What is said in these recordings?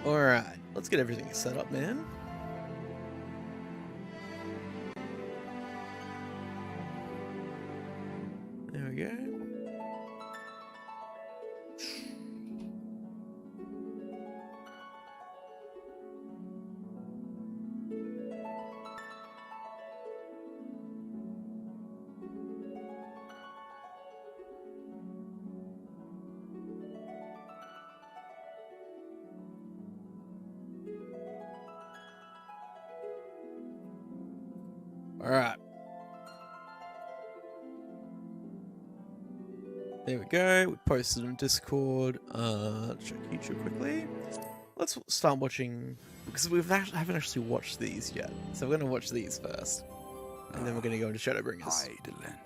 Alright, let's get everything set up, man. There we go. Alright. There we go. We posted on Discord. Check YouTube quickly. Let's start watching, because haven't actually watched these yet. So we're going to watch these first. And then we're going to go into Shadowbringers. Hydaelyn.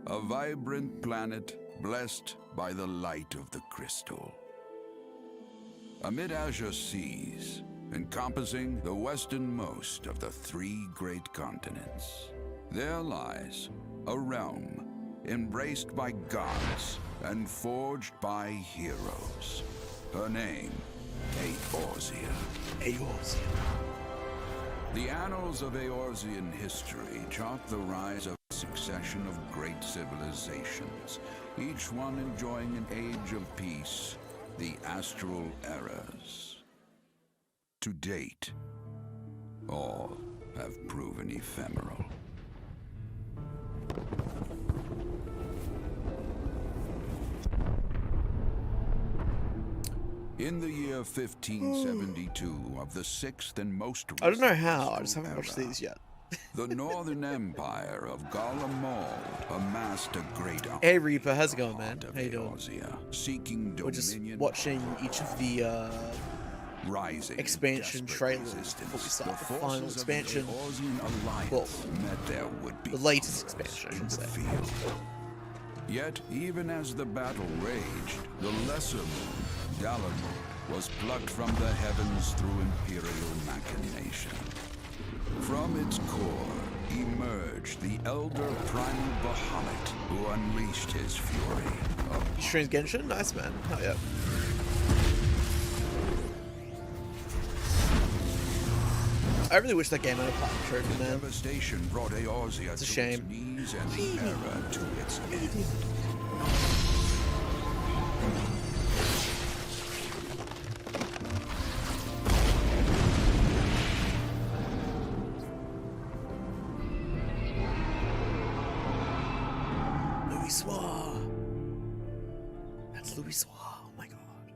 A vibrant planet blessed by the light of the crystal. Amid azure seas, encompassing the westernmost of the 3 great continents, there lies a realm embraced by gods and forged by heroes. Her name, Eorzea. Eorzea. The annals of Eorzean history chart the rise of a succession of great civilizations, each one enjoying an age of peace, the Astral Eras. To date, all have proven ephemeral. In the year 1572 of the 6th and most I don't know how, I just haven't watched these yet. the Northern Empire of Garlemald amassed a great army. Hey Reaper, how's it going, man? How you doing? Eorzea, seeking We're just dominion, watching each of the rising expansion desperate trailers resistance. before we start the forces final of the expansion. Eorzean alliance Well, met their would-be the latest conquerors expansion, I in should the say. field. Yet, even as the battle raged, the lesser moon, Dalamud, was plucked from the heavens through imperial machination. From its core emerged the elder primal Bahamut, who unleashed his fury. Streams Genshin? Nice, man. Oh, yeah. I really wish that game had a platinum trophy, man. Devastation brought Eorzea It's a to shame. its knees and the era to its end. That's Louis. Oh my god.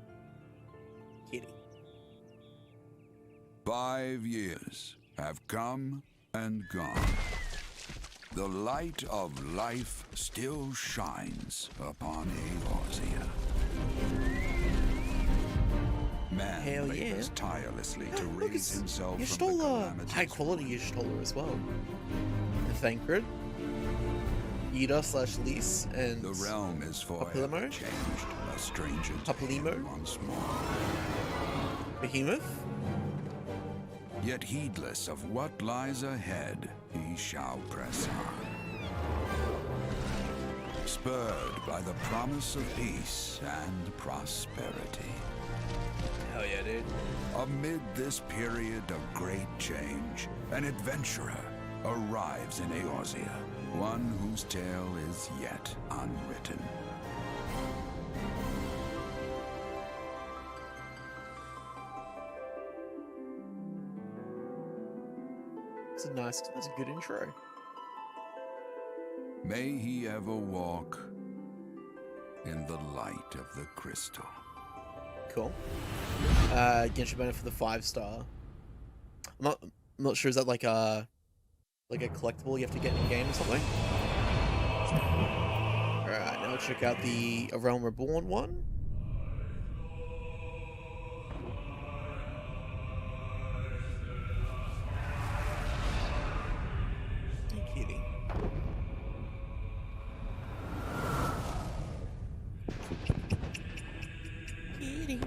Kitty. 5 years have come and gone. The light of life still shines upon Eorzea. Man Hell labors yeah. tirelessly to Look, raise himself you from stole the a calamities. high quality Y'shtola as well. The Thancred, Yida/Lys, and The realm is forever Papillimo? changed, a stranger to Papillimo? him once more. Behemoth. Yet heedless of what lies ahead, he shall press on. Spurred by the promise of peace and prosperity. Hell yeah, dude. Amid this period of great change, an adventurer arrives in Eorzea, one whose tale is yet unwritten. That's a good intro. May he ever walk in the light of the crystal. Cool. Genshin banner for the 5-star. I'm not sure, is that like a collectible you have to get in the game or something? Alright, now check out the A Realm Reborn one. Kitty. Kitty.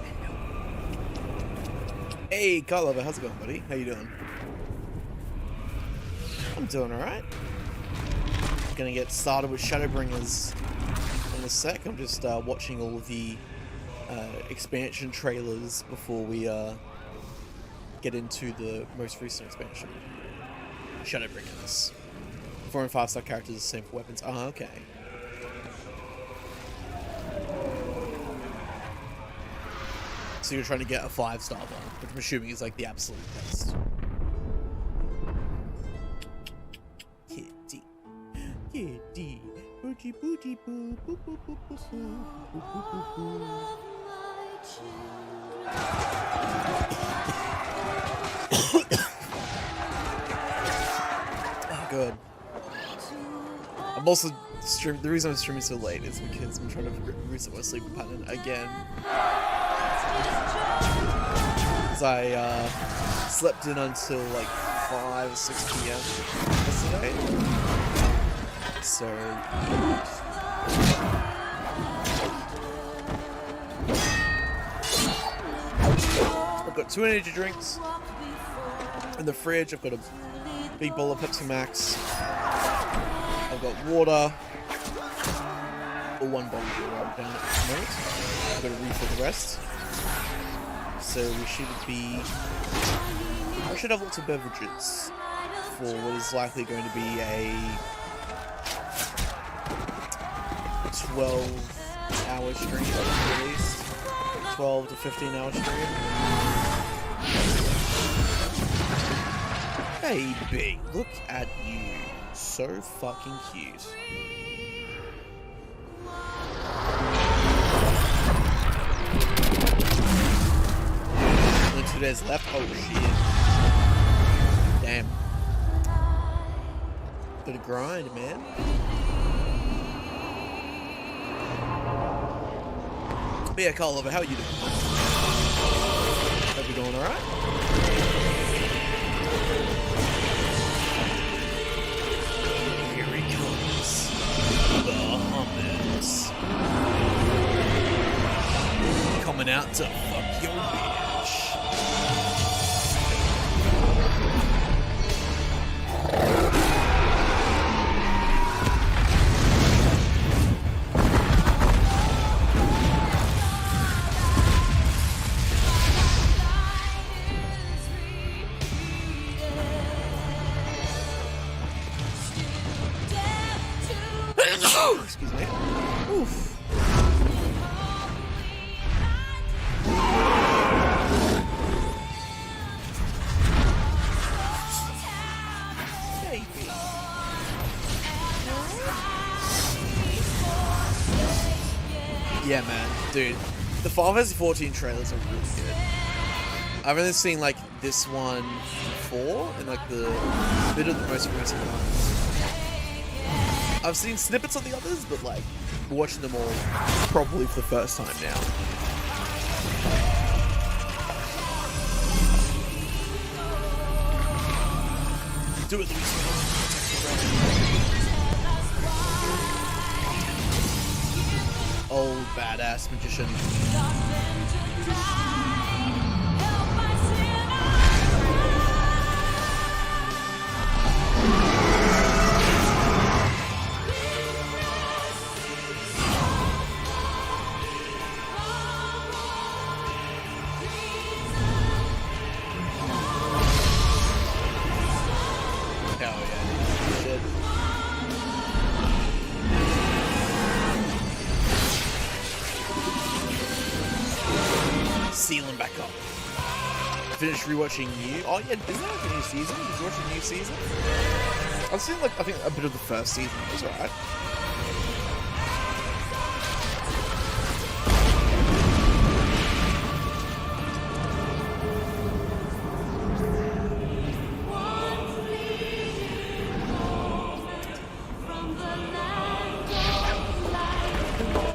Yeah. Hey, Carlover, how's it going, buddy? How you doing? I'm doing alright. Gonna get started with Shadowbringers in a sec. I'm just watching all of the expansion trailers before we get into the most recent expansion. Shadowbringers. 4 and 5 star characters, the same for weapons. Oh, okay. So you're trying to get a 5-star one, which I'm assuming is like the absolute best. Kitty. Kitty. Booty booty boo boo boo boo boo boo boo boo. Oh, good. I'm also streaming. The reason I'm streaming so late is because I'm trying to reset my sleeping pattern again. Because I slept in until like 5 or 6 p.m. yesterday. So I've got 2 energy drinks in the fridge. I've got a big bowl of Pepsi Max. I've got water, or 1 bottle of water down at the moment. I've got to refill the rest. So we should have lots of beverages for what is likely going to be a 12-hour stream at least. 12 to 15-hour stream. Baby, look at you. So fucking cute. Only 2 days left. Oh shit. Damn. Gotta grind, man. But yeah, Carlover, how are you doing? Hope you're doing alright. Bahamas. Coming out to fuck your bitch. Excuse me. Oof. Baby. Yeah, man, dude. The Final Fantasy 14 trailers are really good. I've only seen like this one before, and like the bit of the most recent ones. I've seen snippets of the others, but like watching them all probably for the first time now. Do it, Luis. Old badass magician. Sealing back up. Finished rewatching New. Oh yeah, isn't that a new season? Did you watch a new season? I've seen like I think a bit of the first season. It was alright.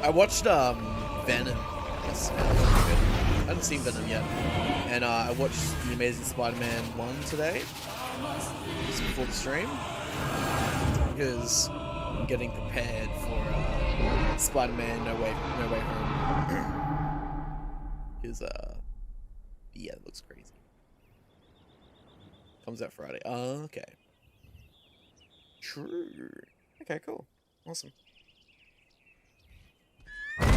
I watched Venom. Yes, I hadn't seen Venom yet, and I watched The Amazing Spider-Man 1 today, just before the stream, because I'm getting prepared for Spider-Man No Way Home. Because yeah, it looks crazy. Comes out Friday. Oh, okay. True. Okay, cool. Awesome. And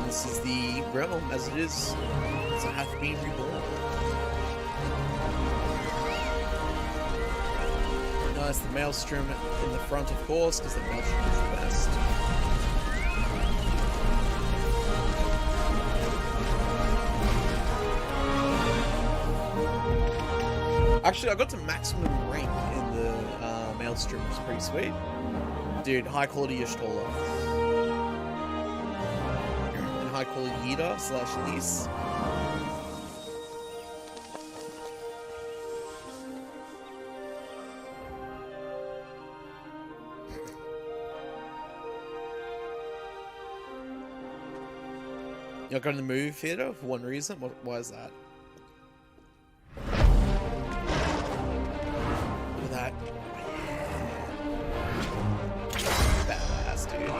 this is the realm as it is. As it hath been reborn. Nice, the maelstrom in the front, of course, because the maelstrom is the best. Actually, I got to maximum rank in the maelstrom, which is pretty sweet. Dude, high quality Y'shtola. And high quality Yida / Lys. You're going to the movie theater for one reason? Why is that? Look at that. Badass, dude.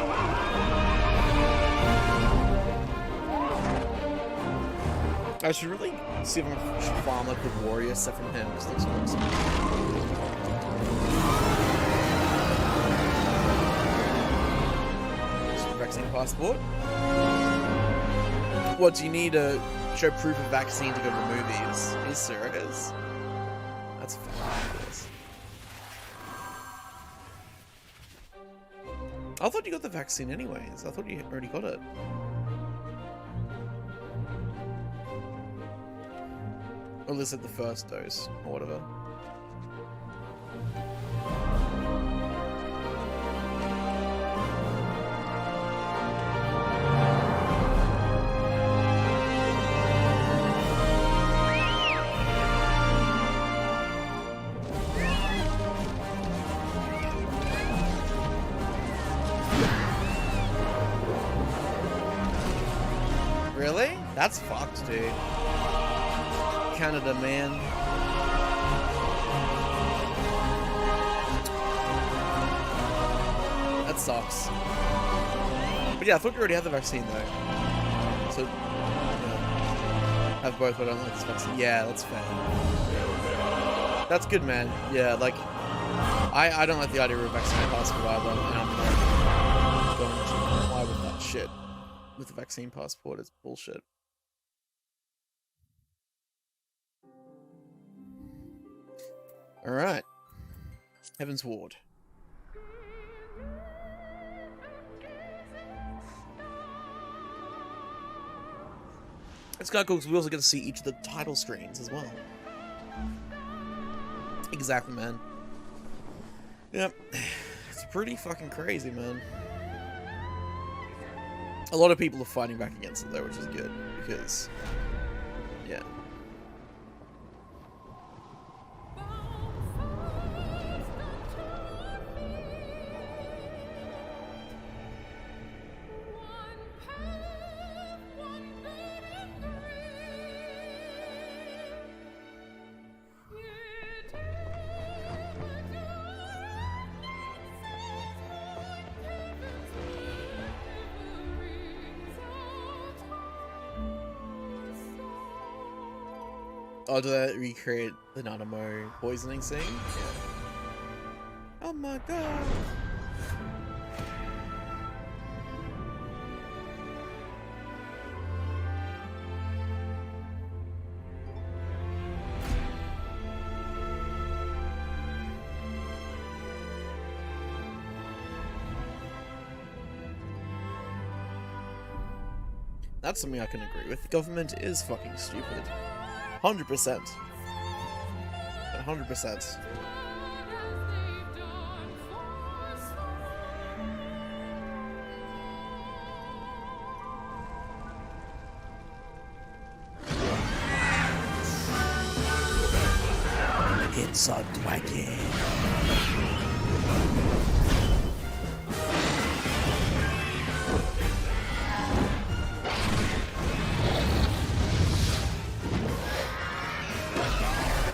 I should really see if I should farm like the warrior set from him. This looks awesome. Vaccine passport. What, do you need to show proof of vaccine to go to the movies? Are you serious? That's fabulous. I thought you got the vaccine anyways. I thought you already got it. Or at least at the first dose, or whatever. Really? That's fucked, dude. Canada, man. That sucks. But yeah, I thought you already had the vaccine, though. So, yeah. Have both, but I don't like this vaccine. Yeah, that's fair. That's good, man. Yeah, like, I don't like the idea of a vaccine passport either, and I'm not going to comply with that shit. With the vaccine passport, it's bullshit. Alright. Heaven's Ward. It's kind of cool because we also get to see each of the title screens as well. Exactly, man. Yep. It's pretty fucking crazy, man. A lot of people are fighting back against it though, which is good, because, yeah. Oh, do they recreate the Nanamo poisoning scene? Yeah. Oh my god! That's something I can agree with. The government is fucking stupid. 100%. 100%. It's a dragon.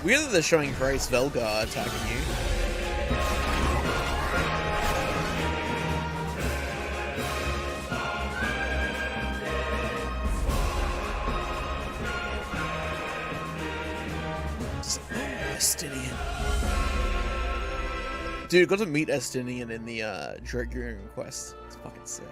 Weird that they're showing Grace Velgar attacking you. Estinian. Dude, got to meet Estinian in the Dragoon quest. It's fucking sick.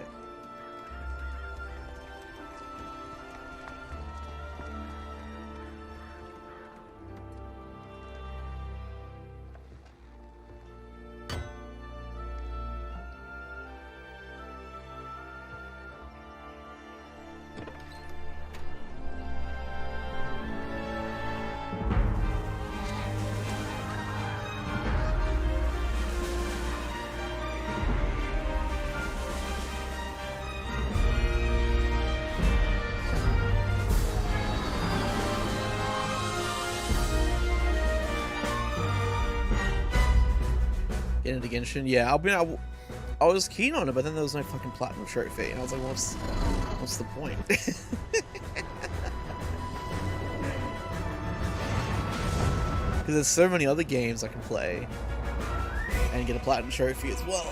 In the Genshin, yeah, I was keen on it, but then there was no fucking platinum trophy, and I was like, what's the point? Because there's so many other games I can play and get a platinum trophy as well.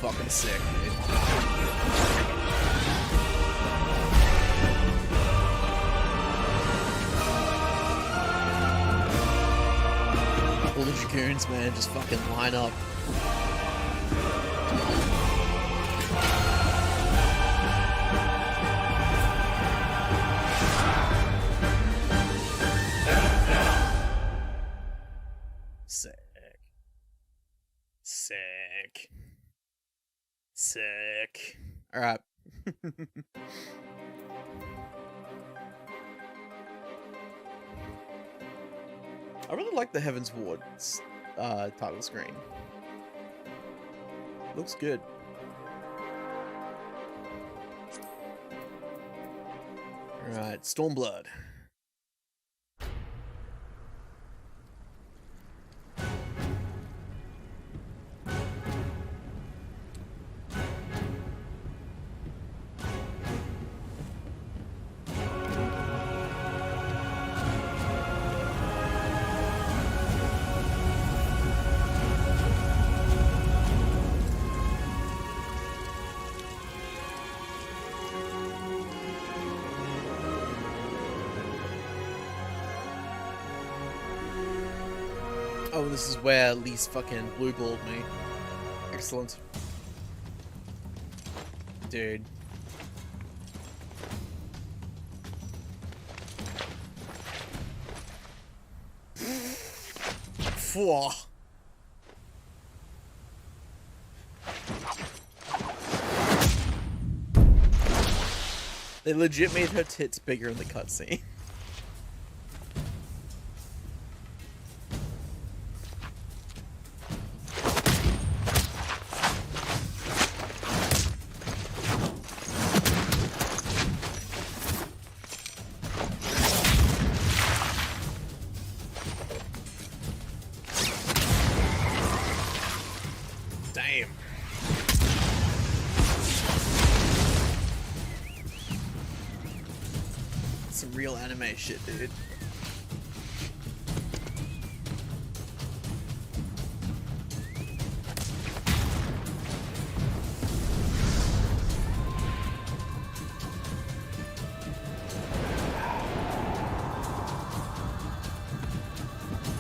Fucking sick, dude. All the Dragoons, man, just fucking line up. Sick. Sick. Sick. Alright. I really like the Heaven's Ward title screen. Looks good. Alright, Stormblood. Oh, this is where Lee's fucking blue-balled me. Excellent. Dude. Phew. They legit made her tits bigger in the cutscene. Damn. Some real anime shit, dude.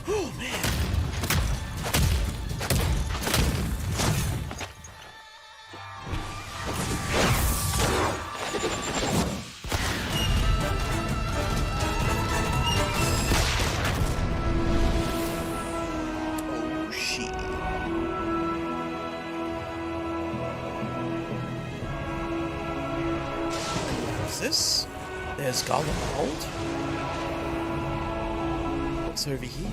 Oh, man. Oh, shit. What's this? There's Garland Gold? What's over here?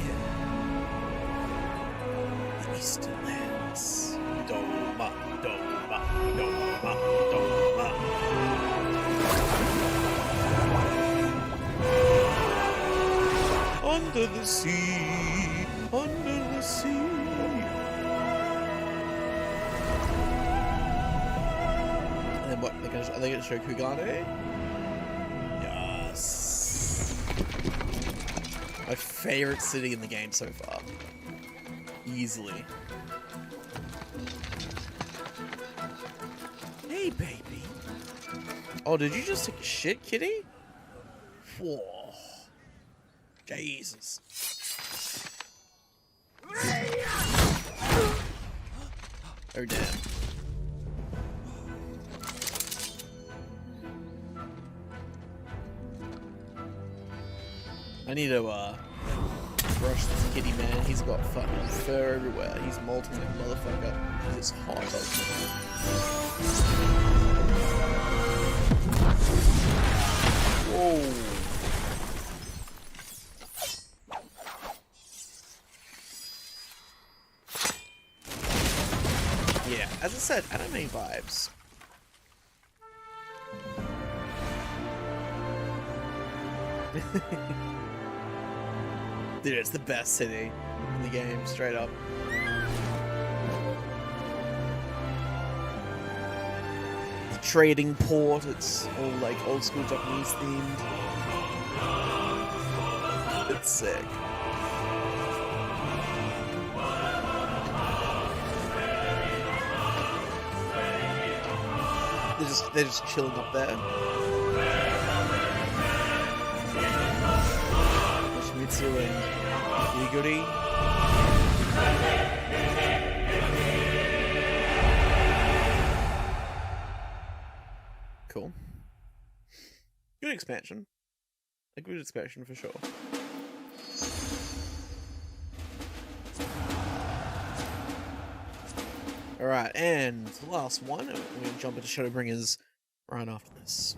The Eastern Lands. Doma, Doma, Doma, Doma. Under the sea, under the sea. And then what? Are they going to show Kugane? Yes. My favorite city in the game so far. Easily. Hey, baby. Oh, did you just take a shit, kitty? Whoa. Jesus. Oh, damn. I need to, brush this kitty man. He's got fucking fur everywhere. He's molting like a motherfucker. He's hot. Whoa. Yeah, as I said, anime vibes. Dude, it's the best city in the game, straight up. The trading port, it's all like old school Japanese themed. It's sick. They're just chilling up there. Mitsu and Iguri. Cool. Good expansion. A good expansion for sure. Alright, and the last one, we're going to jump into Shadowbringers right after this.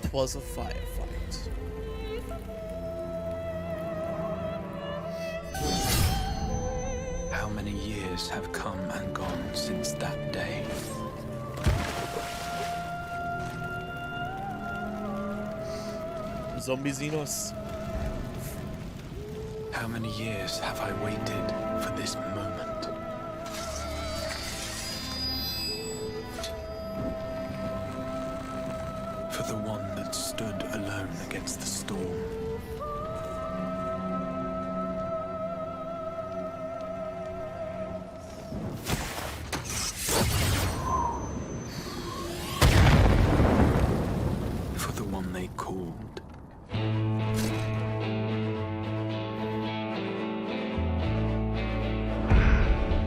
'Twas a firefight. How many years have come and gone since that day? Zombie Xenos. How many years have I waited for this moment? For the one that stood alone against the storm. For the one they called.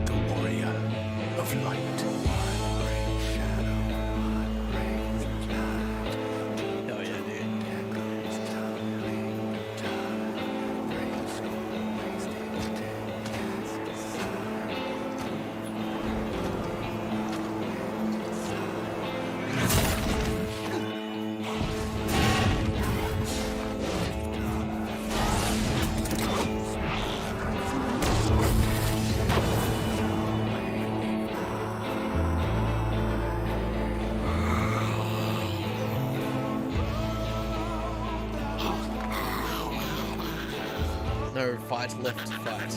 The warrior of light. Oh yeah, dude. No fight left to fight.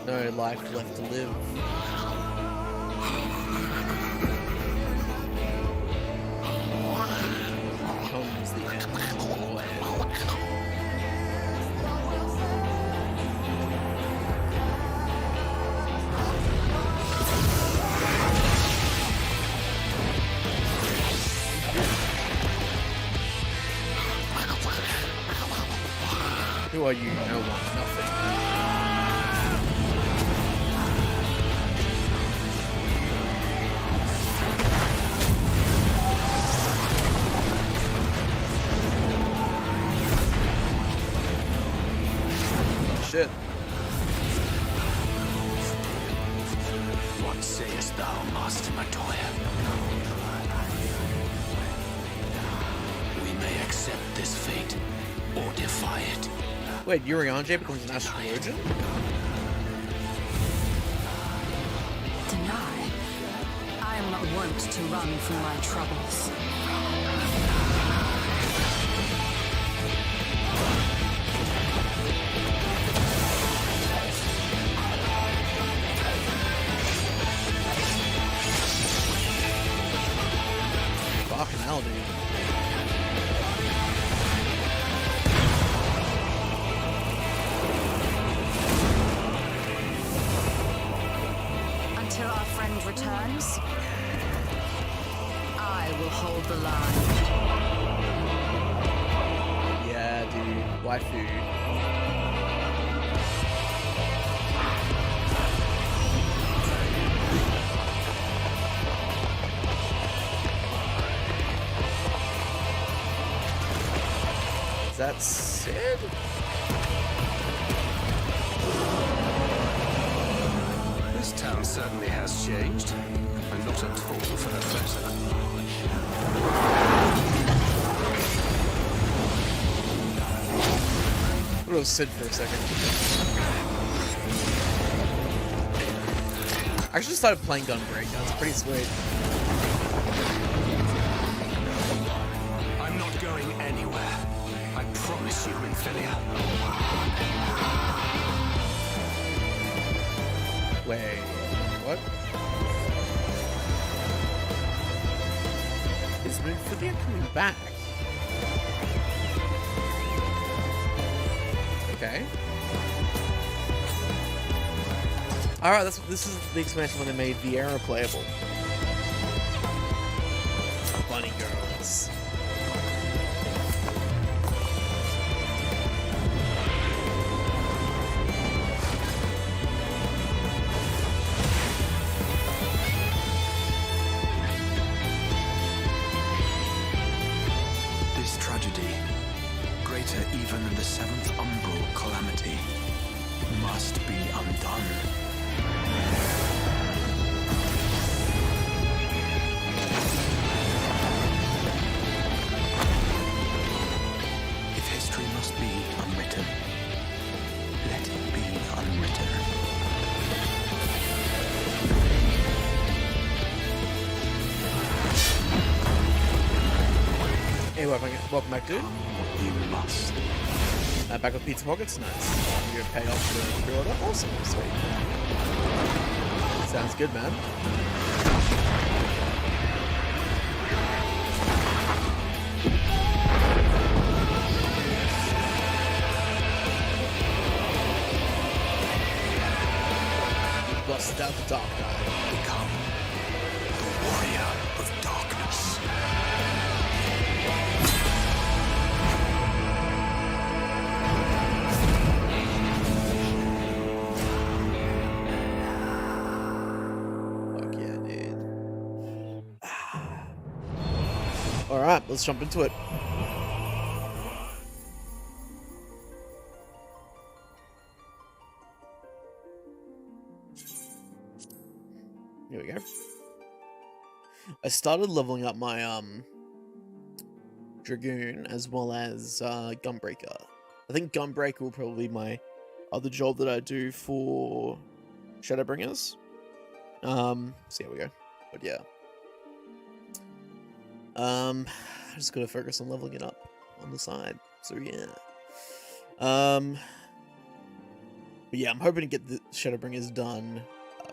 No life left to live. Comes the end of war. Who are you? No one, nothing. Shit. What sayest thou, Master Matoya? defy it. Wait, Urianger becomes an astrologian? Deny. I am not wont to run from my troubles. Fucking hell, dude. Until our friend returns, I will hold the line. Yeah, dude. Waifu. Is that Sid? This town certainly has changed, and not at all for the better. What was Sid for a second? I actually started playing Gunbreaker. It's pretty sweet. I'm not going anywhere. I promise you, Infilia. Wait, what? Is Infilia coming back? Okay. Alright, this is the expansion when they made Viera playable. Bunny girls. This tragedy, greater even than the seventh umbral calamity, must be undone. If history must be unwritten, let it be unwritten. Hey, welcome back, dude. You must. Back with Pizza Pockets, nice. You're gonna pay off the pre-order? Awesome, sweet. Sounds good, man. Busted out the dark guy. Become the warrior of darkness. Fuck yeah, dude. Alright, let's jump into it. Here we go. I started leveling up my Dragoon as well as Gunbreaker. I think Gunbreaker will probably be my other job that I do for Shadowbringers. So here we go. But yeah. I just gotta focus on leveling it up on the side. So yeah. But yeah, I'm hoping to get the Shadowbringers done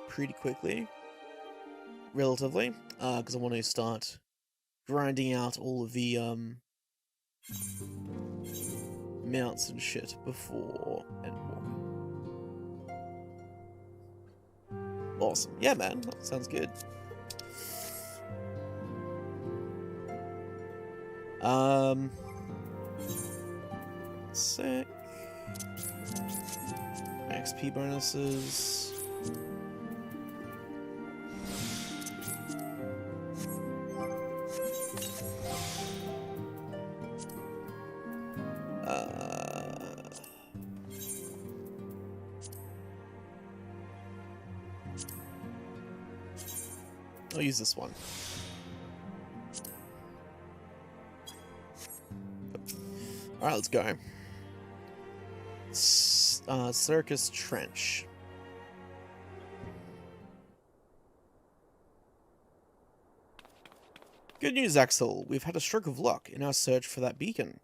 pretty quickly. Relatively. Because I want to start grinding out all of the mounts and shit before Endwalk. Awesome. Yeah, man. That sounds good. Sick. XP bonuses. I'll use this one. Alright, let's go. Circus Trench. Good news, Axel. We've had a stroke of luck in our search for that beacon.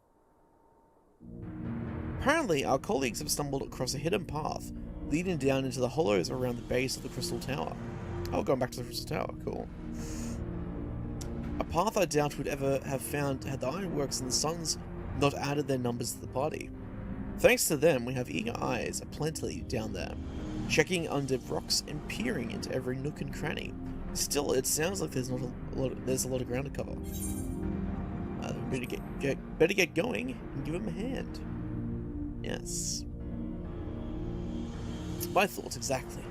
Apparently, our colleagues have stumbled across a hidden path leading down into the hollows around the base of the Crystal Tower. Oh, going back to the Crystal Tower. Cool. A path I doubt we'd ever have found had the Ironworks and the Suns not added their numbers to the party. Thanks to them, we have eager eyes aplenty down there, checking under rocks and peering into every nook and cranny. Still, it sounds like there's a lot of ground to cover. Better get going and give him a hand. Yes. My thoughts exactly.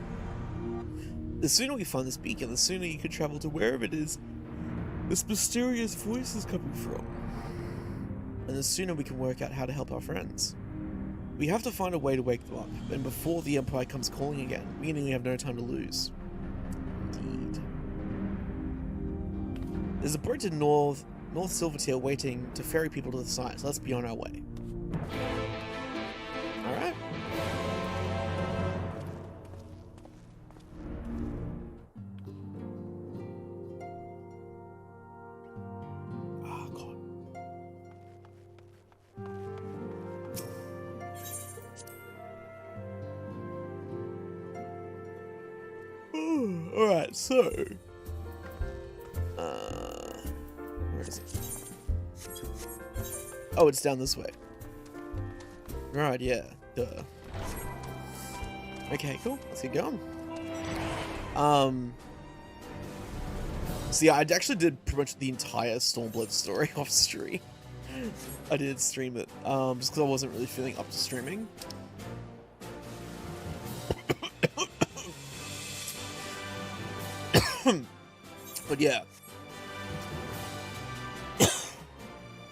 The sooner we find this beacon, the sooner you can travel to wherever it is this mysterious voice is coming from. And the sooner we can work out how to help our friends. We have to find a way to wake them up, and before the Empire comes calling again, meaning we have no time to lose. Indeed. There's a boat to North Silvertail waiting to ferry people to the site, so let's be on our way. Alright. Oh, God. Alright, so... where is it? Oh, it's down this way. Right, yeah. Duh. Okay, cool. Let's get going. See, I actually did pretty much the entire Stormblood story off stream. I did stream it, just because I wasn't really feeling up to streaming. But yeah.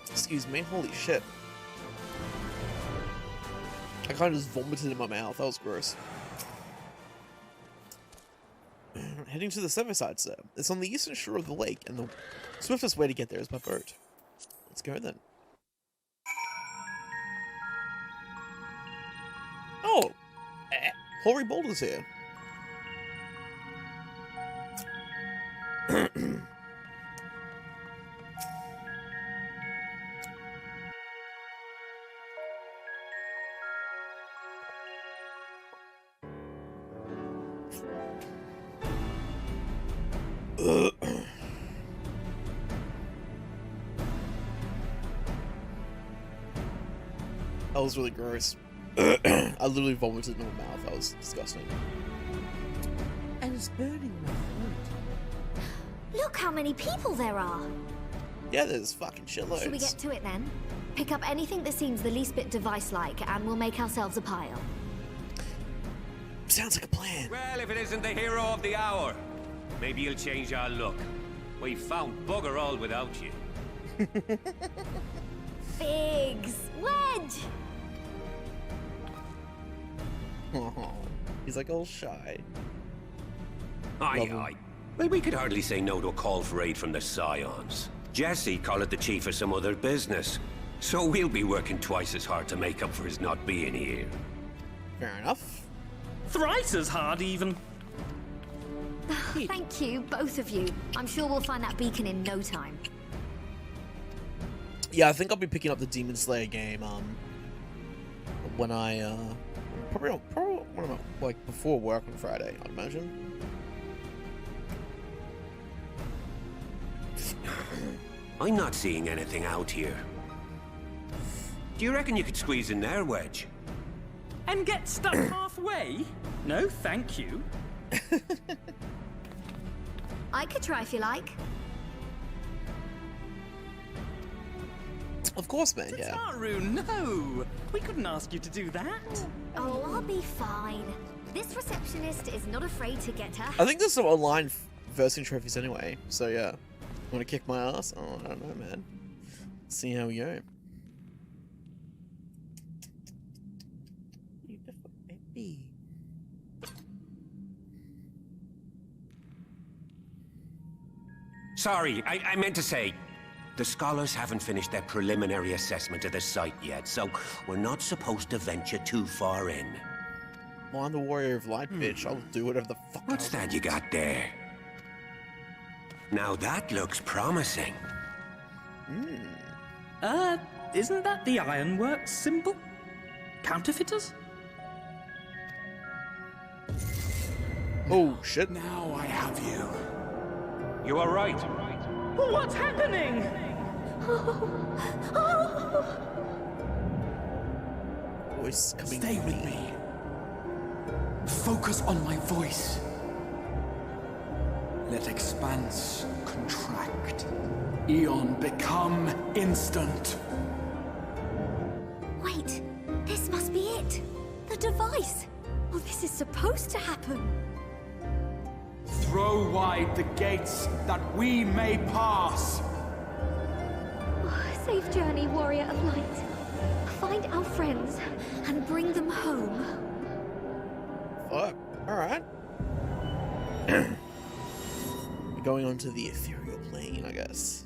Excuse me, holy shit. I kind of just vomited in my mouth, that was gross. Heading to the Severside, sir. It's on the eastern shore of the lake, and the swiftest way to get there is by boat. Let's go then. Oh! Hoary Boulder's here. That was really gross. I literally vomited in my mouth. That was disgusting. And it's burning my throat. Look how many people there are. Yeah, there's fucking shitloads. Should we get to it then? Pick up anything that seems the least bit device-like, and we'll make ourselves a pile. Sounds like a plan. Well, if it isn't the hero of the hour, maybe you'll change our look. We've found bugger all without you. Figs! Wedge! Oh, he's like all shy. Aye. Well, we could hardly say no to a call for aid from the Scions. Jesse called it the chief of some other business. So we'll be working twice as hard to make up for his not being here. Fair enough. Thrice as hard, even. Thank you, both of you. I'm sure we'll find that beacon in no time. Yeah, I think I'll be picking up the Demon Slayer game, when I, probably when I'm, like, before work on Friday, I'd imagine. I'm not seeing anything out here. Do you reckon you could squeeze in there, Wedge? And get stuck halfway? No, thank you. I could try if you like. Of course, man, yeah. Tataru, no! We couldn't ask you to do that. Oh, I'll be fine. This receptionist is not afraid to get her. I think there's some online versing trophies anyway, so yeah. Want to kick my ass? Oh, I don't know, man. See how we go. Beautiful baby. Sorry, I meant to say, The scholars haven't finished their preliminary assessment of the site yet, so we're not supposed to venture too far in. Well, I'm the warrior of light, bitch. I'll do whatever the fuck What's that you got there? Now that looks promising. Isn't that the ironworks symbol? Counterfeiters? Oh, shit. Now I have you. You are right. What's happening? Voice coming Stay from with me. Focus on my voice. Let expanse contract. Eon become instant. Wait, this must be it. The device. Oh, this is supposed to happen. Throw wide the gates that we may pass. Oh, safe journey, warrior of light. Find our friends and bring them home. Fuck. Alright. We're going on to the ethereal plane, I guess.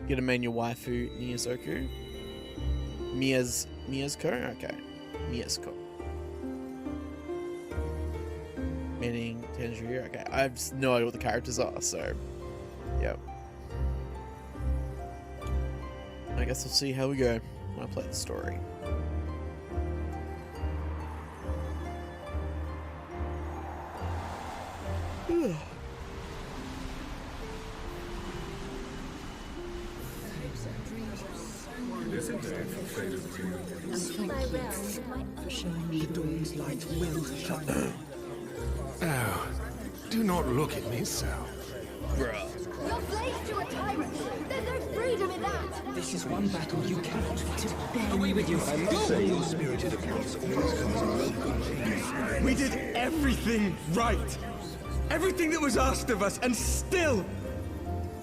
Get a man your waifu, Miyazoku. Miyazuko? Okay. Miyazuko. Meaning Tanjiro? Okay. I have no idea what the characters are, so... Yep. I guess we'll see how we go when I play the story. Oh, do not look at me so. Bruh. You're slaves to a tyrant. There's no freedom in that. This is one battle you cannot fight. Away with you. We did everything right. Everything that was asked of us, and still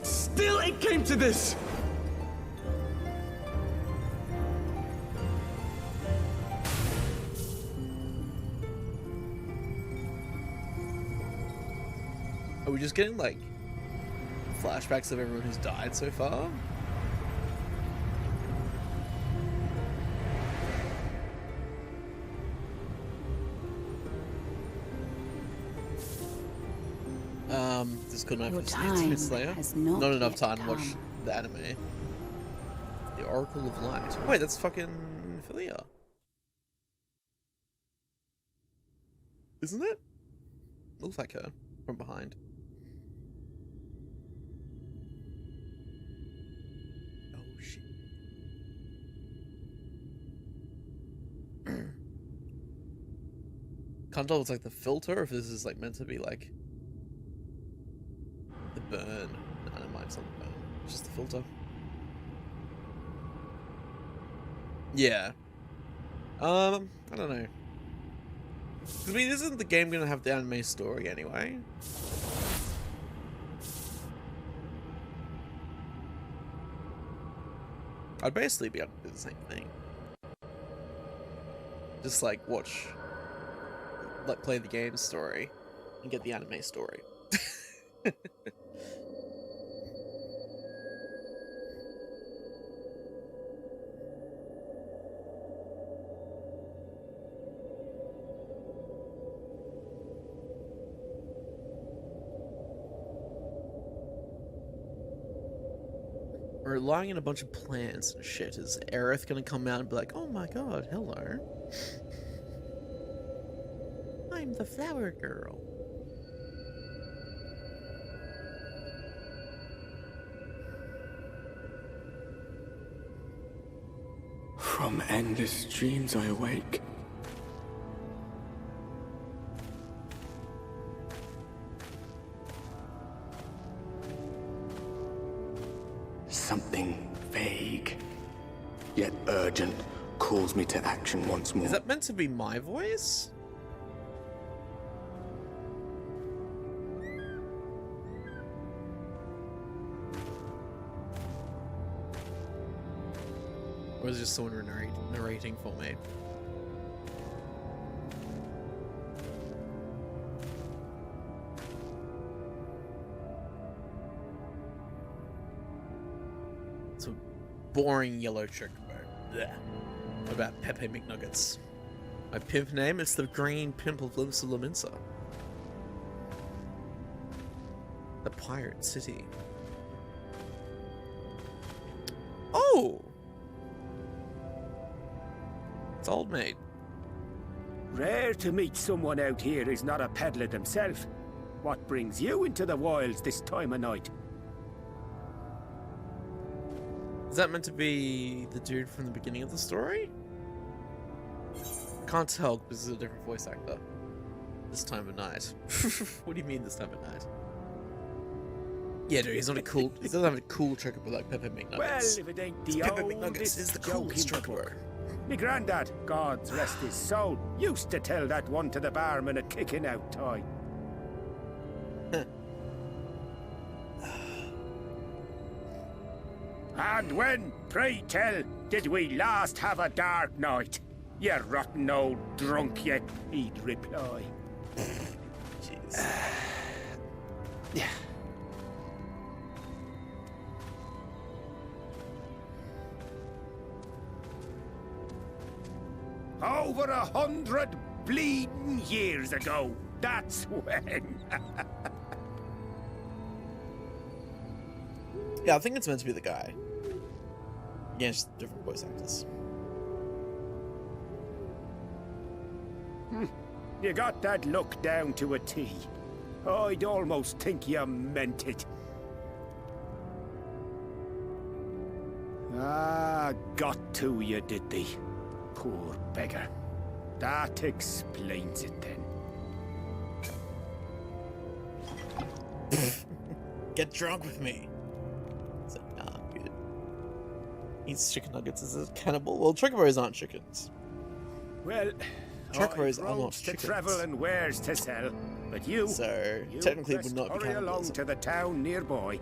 it came to this. Are we just getting, like, flashbacks of everyone who's died so far? This could not Your have time Slayer. has not enough yet time to watch come. the anime. The Oracle of Light. Wait, that's fucking Philia. Isn't it? Looks like her from behind. Oh shit. Can't tell if it's like the filter or if this is like meant to be like the burn. No, never mind, it's not the burn. It's just the filter. Yeah. I don't know. I mean, isn't the game gonna have the anime story anyway? I'd basically be able to do the same thing. Just like watch, like play the game story and get the anime story. We're relying on a bunch of plants and shit. Is Aerith gonna come out and be like, oh my god, hello. I'm the flower girl. From endless dreams I awake. Something vague, yet urgent, calls me to action once more. Is that meant to be my voice? Or is it just someone narrating for me? to a boring yellow chocobo. Blech. What about Pepe McNuggets? My pimp name is the Green Pimp of Laminsa. The Pirate City. Oh! It's old mate. Rare to meet someone out here who's not a peddler themselves. What brings you into the wilds this time of night? Is that meant to be the dude from the beginning of the story? Can't tell because it's a different voice actor. This time of night. What do you mean this time of night? Yeah, dude, he's not a cool. He doesn't have a cool chocobo like Pepe McNuggets. Well, if it ain't the Pepe oldest McNuggets is the joke coolest in the chocobo. book. Me granddad, God's rest his soul, used to tell that one to the barman at kicking out time. And when, pray tell, did we last have a dark night? You rotten old drunk, yet he'd reply. Jeez. Yeah. Over 100 bleeding years ago, that's when. Yeah, I think it's meant to be the guy. Yeah, it's just different voice actors. You got that look down to a T. I'd almost think you meant it. Ah, got to you, did they? Poor beggar. That explains it then. Get drunk with me. It's like, nah, I'm good. Eats chicken nuggets as a cannibal. Well, chocobos aren't chickens. Well, Chocobos are not roads to chickens. travel and wares to sell, but you technically it best would not be hurry along cannibalism. to the town nearby.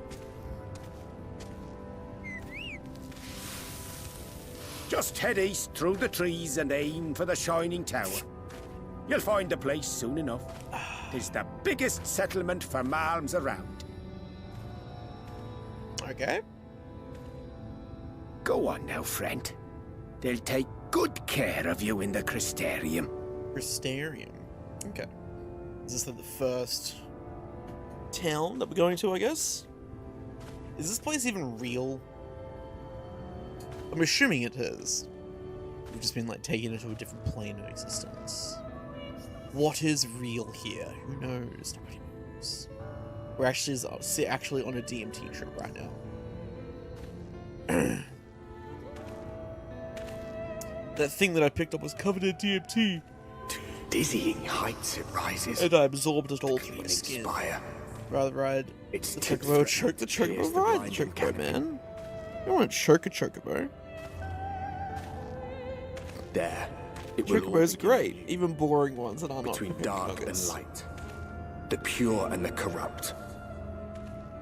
Just head east through the trees and aim for the Shining Tower. You'll find the place soon enough. It's the biggest settlement for malms around. Okay. Go on now, friend. They'll take good care of you in the Crystarium. Crystarium. Okay. Is this the first town that we're going to, I guess? Is this place even real? I'm assuming it is. We've just been, like, taken into a different plane of existence. What is real here? Who knows? Nobody knows. We're actually on a DMT trip right now. That thing that I picked up was covered in DMT. To dizzying heights it rises. And I absorbed it all through my skin. Rather ride It's the tips chocobo, that choke the pierce chocobo, the ride the blinding chocobo, canopy. man. You don't want to choke a chocobo. There. It will all Chocobos are begin great, anew. even boring ones that are not Between Pepe dark and McNuggets. light. The pure and the corrupt.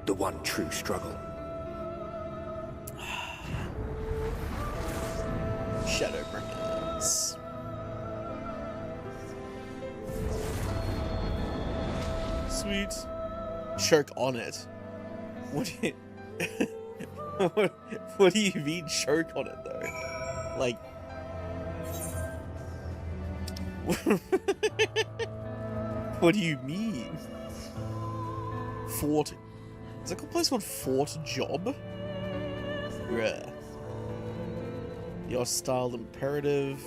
The one true struggle. Shadowbringers. Sweet. Choke on it. What do you... what do you mean choke on it, though? Like... What do you mean? Fort... Is that a place called Fort Job? Bruh. Your style imperative.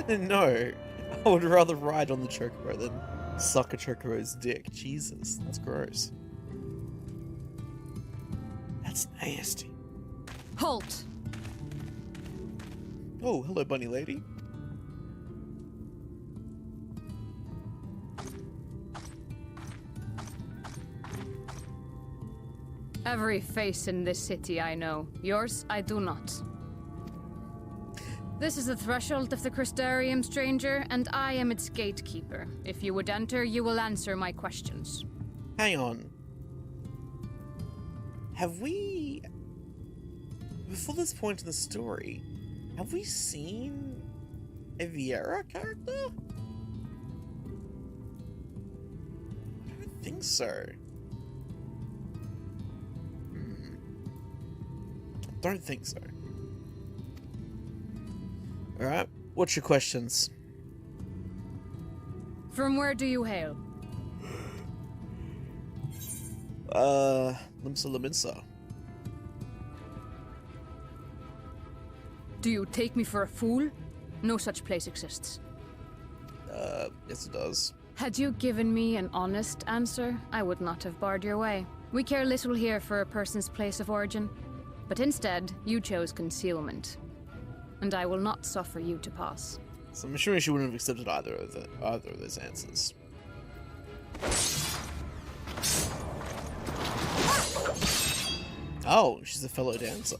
No, I would rather ride on the chocobo than suck a chocobo's dick. Jesus, that's gross. That's nasty. Halt! Oh, hello, bunny lady. Every face in this city I know. Yours, I do not. This is the threshold of the Crystarium, stranger, and I am its gatekeeper. If you would enter, you will answer my questions. Hang on. Have we, before this point in the story, have we seen a Viera character? I don't think so. Don't think so. Alright, what's your questions? From where do you hail? Limsa Laminsa. Do you take me for a fool? No such place exists. Yes it does. Had you given me an honest answer, I would not have barred your way. We care little here for a person's place of origin, but instead, you chose concealment. And I will not suffer you to pass. So I'm assuming she wouldn't have accepted either of those answers. Oh, she's a fellow dancer.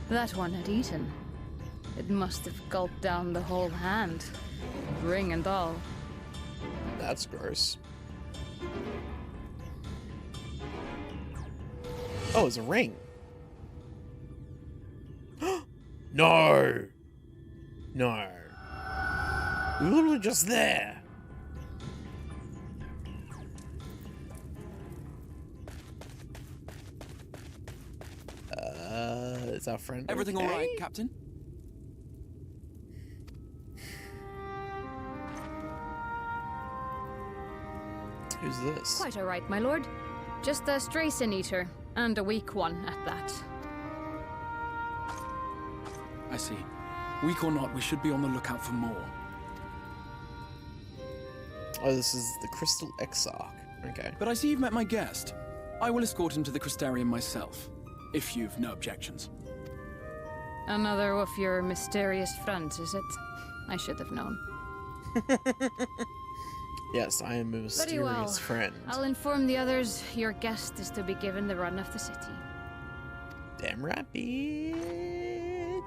That one had eaten. It must have gulped down the whole hand, ring and all. That's gross. Oh, it's a ring. No! No. We were literally just there. Is our friend Everything okay? all right, Captain? Who's this? Quite all right, my lord. Just a stray sin-eater, and a weak one at that. I see. Weak or not, we should be on the lookout for more. Oh, this is the Crystal Exarch. Okay. But I see you've met my guest. I will escort him to the Crystarium myself, if you've no objections. Another of your mysterious friends, is it? I should have known. Yes, I am a mysterious Very well. friend. I'll inform the others your guest is to be given the run of the city. Damn right, bitch.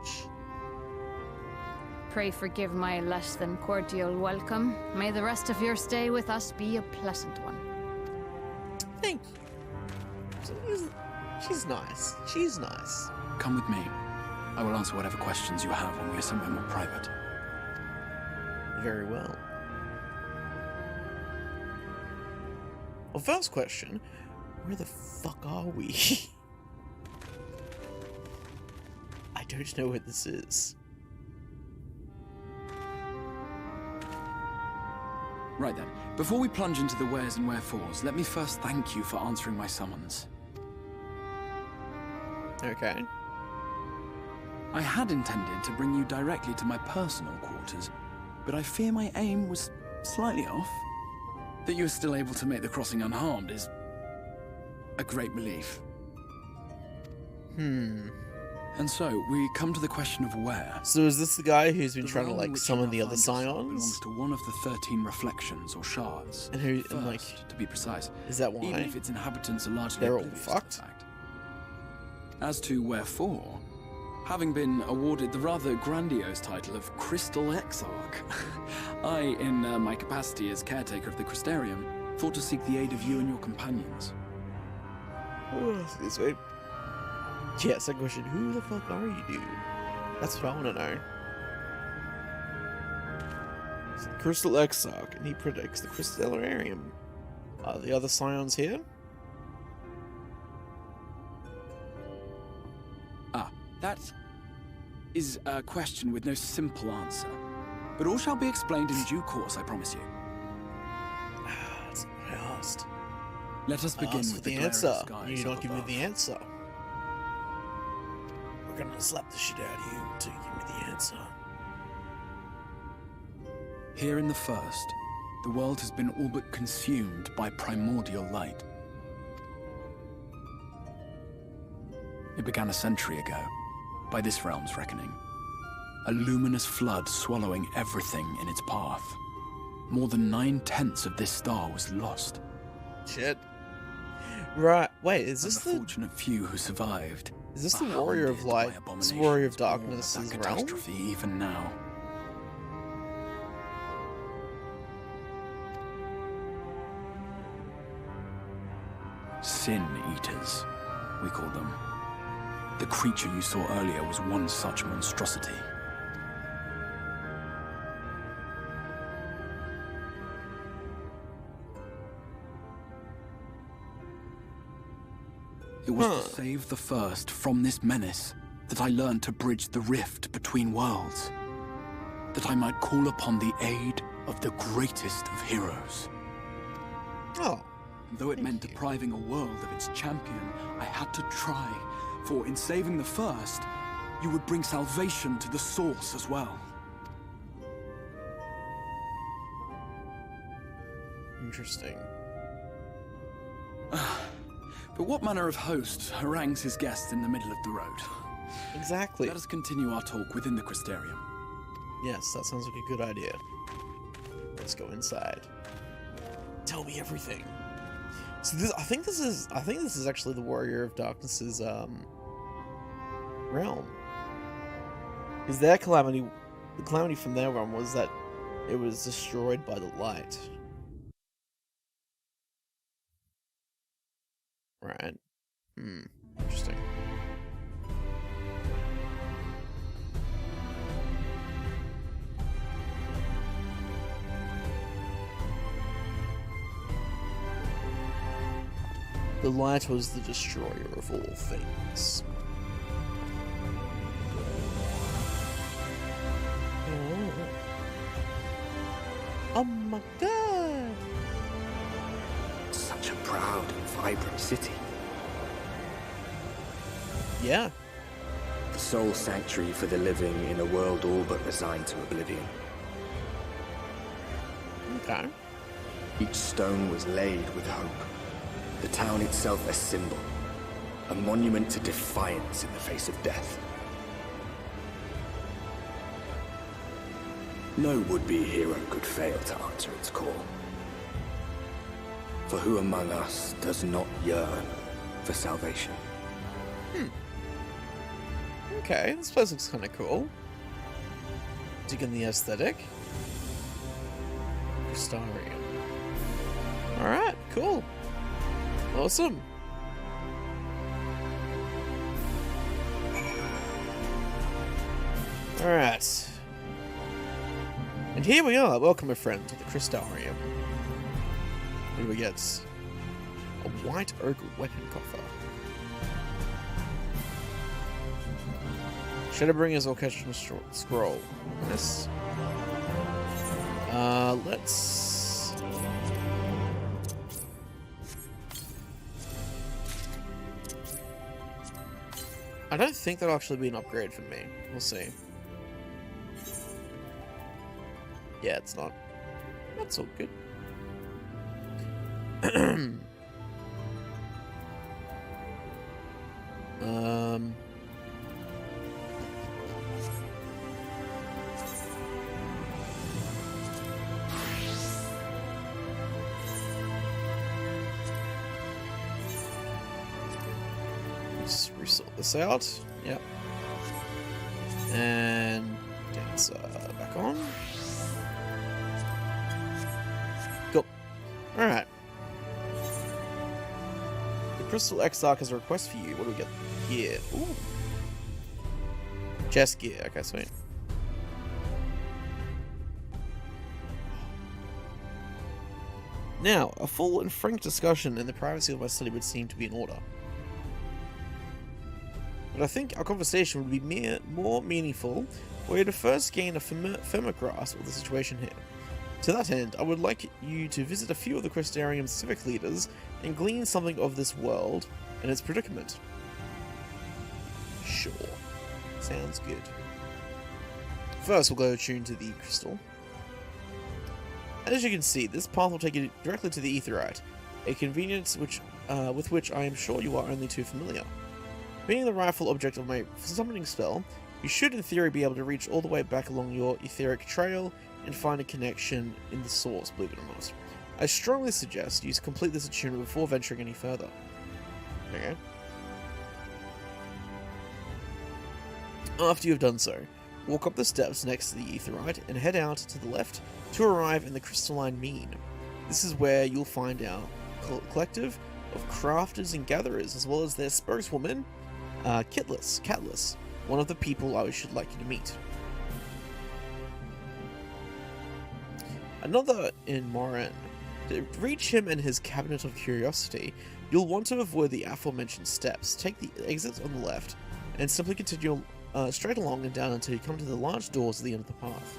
Pray forgive my less than cordial welcome. May the rest of your stay with us be a pleasant one. Thank you. She's nice. She's nice. Come with me. I will answer whatever questions you have when we are somewhere more private. Very well. Well, first question, where the fuck are we? I don't know where this is. Right then, before we plunge into the wheres and wherefores, let me first thank you for answering my summons. Okay. I had intended to bring you directly to my personal quarters, but I fear my aim was slightly off. That you are still able to make the crossing unharmed is a great relief. And so, we come to the question of where. So is this the guy who's been The trying to, realm like, in which summon you the now other find yourself scions? belongs to one of the 13 reflections, or shards. And who, First, and, like, to be precise. is that why? Even if its inhabitants are largely They're all oblivious to fucked? the fact. As to wherefore, having been awarded the rather grandiose title of Crystal Exarch, I, in my capacity as caretaker of the Crystarium, thought to seek the aid of you and your companions. Oh, this way. Yeah, second question, who the fuck are you, dude? That's what I want to know. It's the Crystal Exarch, and he predicts the Crystallarium. Are the other scions here? That is a question with no simple answer. But all shall be explained in due course, I promise you. That's not what I asked. Let us I begin asked with for the the answer. skies You don't up give me above. the answer. We're gonna slap the shit out of you until you give me the answer. Here in the first, the world has been all but consumed by primordial light. It began a century ago, by this realm's reckoning. A luminous flood swallowing everything in its path. More than 9/10 of this star was lost. Shit. Right. Wait, is this the the fortunate few who survived? is this the are Warrior of haunted by Light, this abominations Warrior of born Darkness's that realm? catastrophe even now. Sin Eaters, we call them. The creature you saw earlier was one such monstrosity. It was to save the First from this menace that I learned to bridge the rift between worlds. That I might call upon the aid of the greatest of heroes. Oh. Though it meant depriving a world of its champion, I had to try. For in saving the First, you would bring salvation to the Source as well. Interesting. But what manner of host harangues his guests in the middle of the road? Exactly. Let us continue our talk within the Crystarium. Yes, that sounds like a good idea. Let's go inside. Tell me everything. So this, I think this is actually the Warrior of Darkness's realm. Because their calamity, the calamity from their realm was that it was destroyed by the light. Right. Interesting. The light was the destroyer of all things. Oh my god! Such a proud and vibrant city. Yeah. The sole sanctuary for the living in a world all but resigned to oblivion. Okay. Each stone was laid with hope. The town itself a symbol. A monument to defiance in the face of death. No would-be hero could fail to answer its call. For who among us does not yearn for salvation? Okay, this place looks kind of cool. Digging the aesthetic. Crystarium. Alright, cool. Awesome. Alright. And here we are. Welcome, my friend, to the Crystarium. What do we get? A white oak weapon coffer. Shadowbringers orchestral scroll. Yes. Let's... I don't think that'll actually be an upgrade for me. We'll see. Yeah, it's not. That's all good. Let's resort this out. Yep. And Dancer back on. Cool. Alright. The Crystal Exarch has a request for you. What do we get here? Ooh. Chest gear. Okay, sweet. Now, a full and frank discussion in the privacy of my study would seem to be in order. But I think our conversation would be more meaningful were you to first gain a firmer grasp of the situation here. To that end, I would like you to visit a few of the Crystarium's civic leaders and glean something of this world and its predicament. Sure. Sounds good. First, we'll go tune to the crystal. As you can see, this path will take you directly to the Aetheryte, a convenience with which I am sure you are only too familiar. Being the rightful object of my summoning spell, you should in theory be able to reach all the way back along your etheric trail and find a connection in the source, believe it or not. I strongly suggest you complete this attunement before venturing any further. Okay. After you have done so, walk up the steps next to the Aetheryte and head out to the left to arrive in the Crystalline Mean. This is where you'll find our collective of crafters and gatherers, as well as their spokeswoman, Catless, one of the people I should like you to meet. Another in Moran. To reach him and his Cabinet of Curiosity, you'll want to avoid the aforementioned steps. Take the exit on the left, and simply continue straight along and down until you come to the large doors at the end of the path.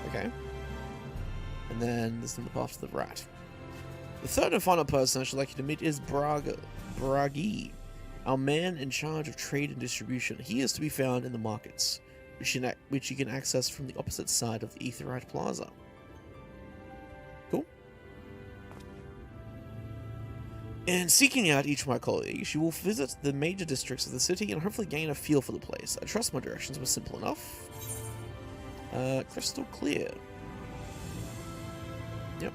Okay? And then there's the path to the right. The third and final person I should like you to meet is Bragi, our man in charge of trade and distribution. He is to be found in the markets, which you can access from the opposite side of the Aetheryte Plaza. Cool. In seeking out each of my colleagues, you will visit the major districts of the city and hopefully gain a feel for the place. I trust my directions were simple enough. Crystal clear. Yep.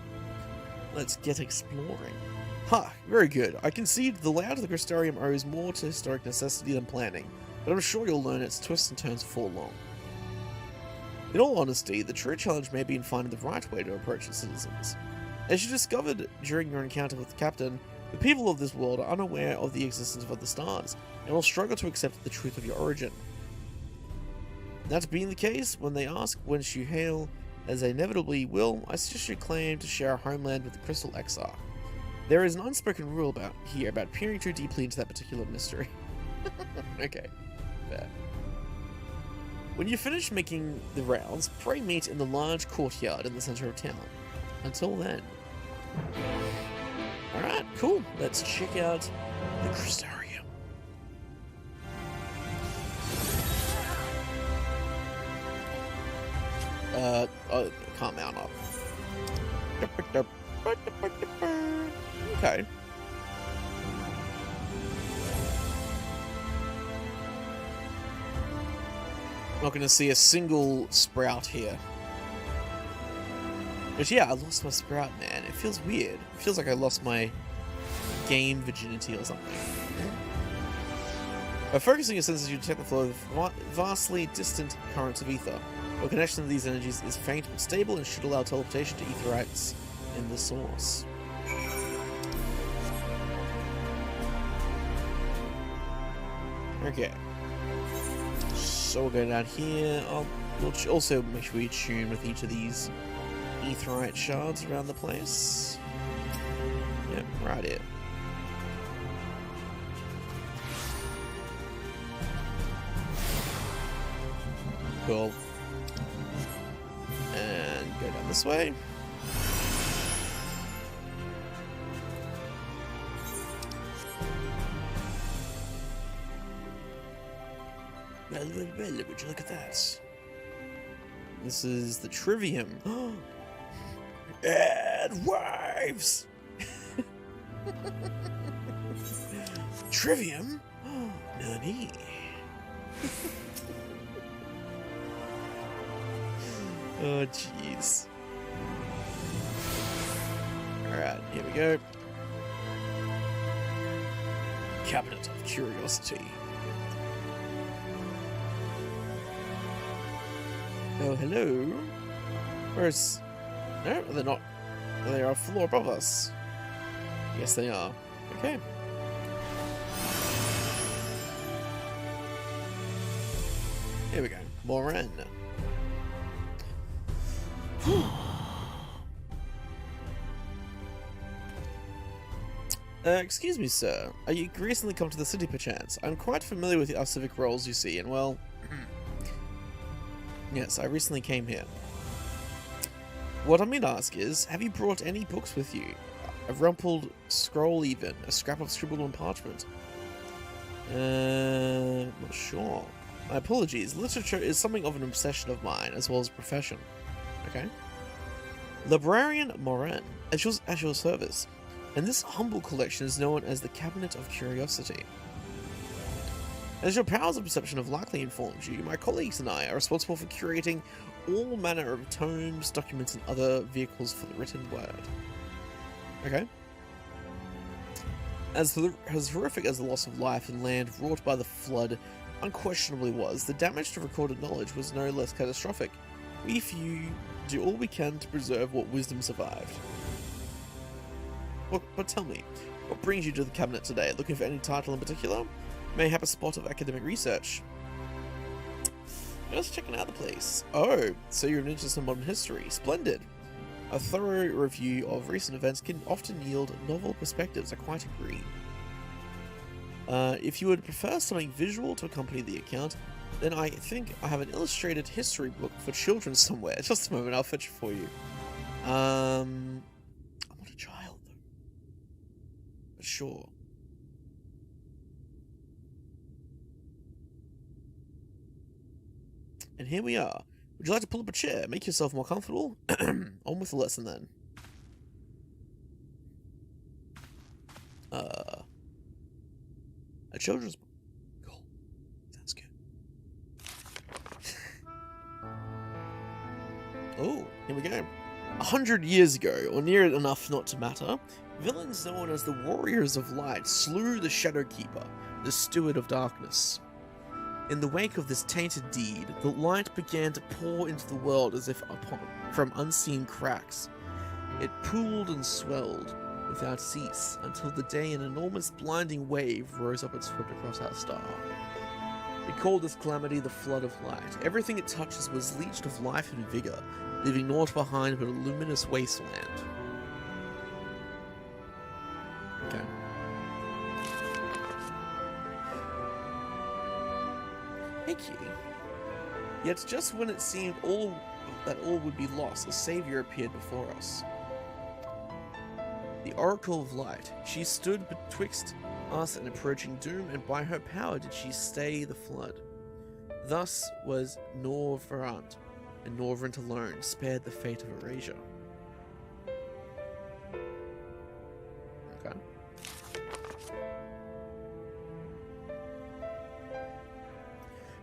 Let's get exploring. Ha! Very good. I concede the layout of the Crystarium owes more to historic necessity than planning, but I'm sure you'll learn its twists and turns before long. In all honesty, the true challenge may be in finding the right way to approach the citizens. As you discovered during your encounter with the captain, the people of this world are unaware of the existence of other stars, and will struggle to accept the truth of your origin. That being the case, when they ask whence you hail, as they inevitably will, I suggest you claim to share a homeland with the Crystal Exarch. There is an unspoken rule about peering too deeply into that particular mystery. Okay, fair. When you finish making the rounds, pray meet in the large courtyard in the center of town. Until then. Alright, cool. Let's check out the Crystarium. Can't mount up. Okay. Not gonna see a single sprout here. But yeah, I lost my sprout, man. It feels weird. It feels like I lost my game virginity or something. By focusing your senses, you detect the flow of vastly distant currents of ether. Your connection to these energies is faint but stable and should allow teleportation to Aetherites in the source. Okay. So we'll go down here. We'll also make sure we tune with each of these Aetherite shards around the place. Yep, right here. Cool. And go down this way. Well, would you look at that? This is the Trivium. And wives! Trivium? Nani? Oh, jeez. Alright, here we go. Cabinet of Curiosity. Oh, hello. Where's... No, they're not. They are a floor above us. Yes, they are. Okay. Here we go. Moran. Excuse me, sir. Are you recently come to the city, perchance? I'm quite familiar with our civic roles, you see, and well... Yes, I recently came here. What I mean to ask is, have you brought any books with you? A rumpled scroll even, a scrap of scribbled on parchment? Not sure. My apologies, literature is something of an obsession of mine, as well as a profession. Okay. Librarian Moran, at your service. And this humble collection is known as the Cabinet of Curiosity. As your powers of perception have likely informed you, my colleagues and I are responsible for curating all manner of tomes, documents, and other vehicles for the written word. Okay. As horrific as the loss of life and land wrought by the flood unquestionably was, the damage to recorded knowledge was no less catastrophic. We few do all we can to preserve what wisdom survived. But tell me, what brings you to the cabinet today? Looking for any title in particular? Mayhap a spot of academic research? Just checking out the place. Oh, so you're an interest in modern history. Splendid. A thorough review of recent events can often yield novel perspectives, I quite agree. If you would prefer something visual to accompany the account, then I think I have an illustrated history book for children somewhere. Just a moment, I'll fetch it for you. I want a child, though. But sure. And here we are. Would you like to pull up a chair? Make yourself more comfortable? On with the lesson then. A children's book. Cool. Sounds good. Oh, here we go. 100 years ago, or near enough not to matter, villains known as the Warriors of Light slew the Shadowkeeper, the Steward of Darkness. In the wake of this tainted deed, the light began to pour into the world as if from unseen cracks. It pooled and swelled without cease until the day an enormous blinding wave rose up and swept across our star. It called this calamity the Flood of Light. Everything it touches was leached of life and vigor, leaving naught behind but a luminous wasteland. Okay. Hey, kitty. Yet just when it seemed all would be lost, a savior appeared before us. The Oracle of Light. She stood betwixt us and approaching doom, and by her power did she stay the flood. Thus was Norvrant, and Norvrant alone spared the fate of Eurasia. Okay.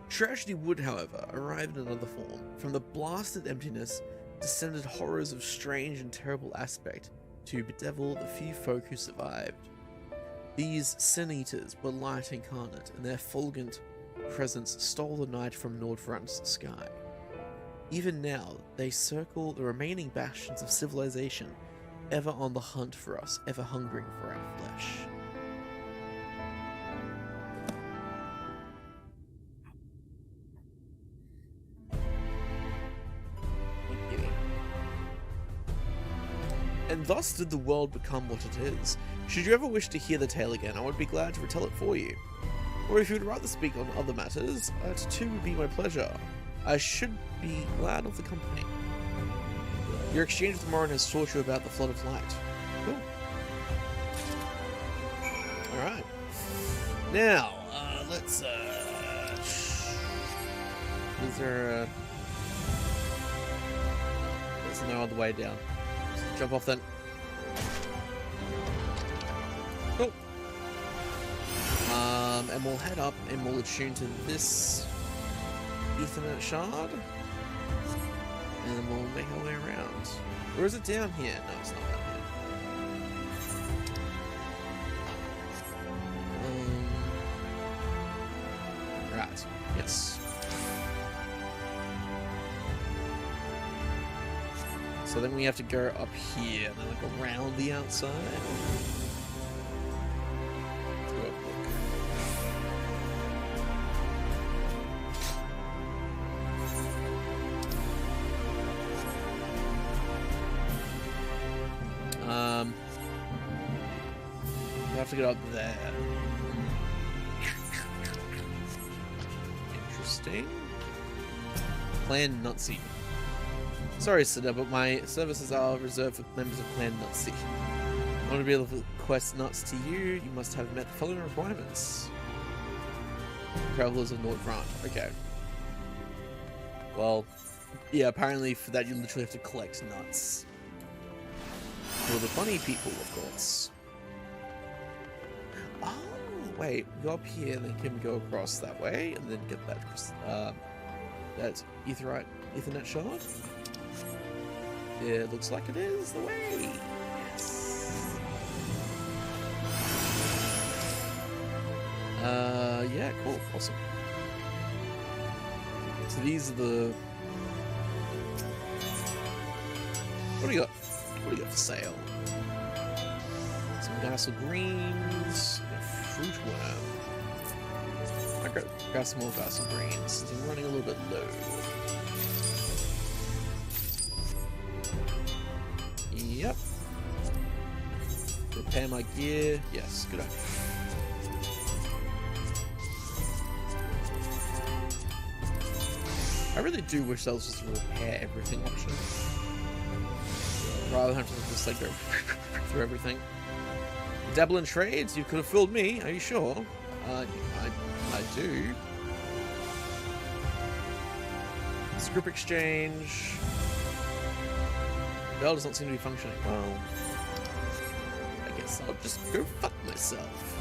Tragedy would, however, arrive in another form. From the blasted emptiness descended horrors of strange and terrible aspect to bedevil the few folk who survived. These sin-eaters were light incarnate, and their fulgent presence stole the night from Nordfront's sky. Even now, they circle the remaining bastions of civilization, ever on the hunt for us, ever hungering for our flesh. And thus did the world become what it is. Should you ever wish to hear the tale again, I would be glad to retell it for you. Or if you would rather speak on other matters, that too would be my pleasure. I should be glad of the company. Your exchange with Morin has taught you about the Flood of Light. Cool. Alright. Now, let's, is there, there's no other way down. Jump off then. Cool. And we'll head up and we'll attune to this Ethernet shard. And then we'll make our way around. Or is it down here? No, it's not down here. Right. Yes. So then we have to go up here and then like around the outside. Let's go up, we have to get up there. Interesting. Clan Nutsy. Sorry, Sida, but my services are reserved for members of Clan Nutsy. In order to be able to request nuts to you, you must have met the following requirements. Travelers of Nordfront. Okay. Well, yeah, apparently for that you literally have to collect nuts. For the bunny people, of course. Oh, wait. Go up here, then can go across that way, and then get that, that Ethernet shard. It looks like it is the way. Yes. Yeah, cool, awesome. So these are the... What do you got? What do you got for sale? Some Gassel greens, and a fruit worm. I got some more Gassel greens, since I'm running a little bit low. Yep. Repair my gear. Yes, good idea. I really do wish there was just a repair everything option. Rather than having to just like go through everything. Dabble in trades? You could have fooled me, are you sure? I do. Script exchange. Bell does not seem to be functioning. Well, I guess I'll just go fuck myself.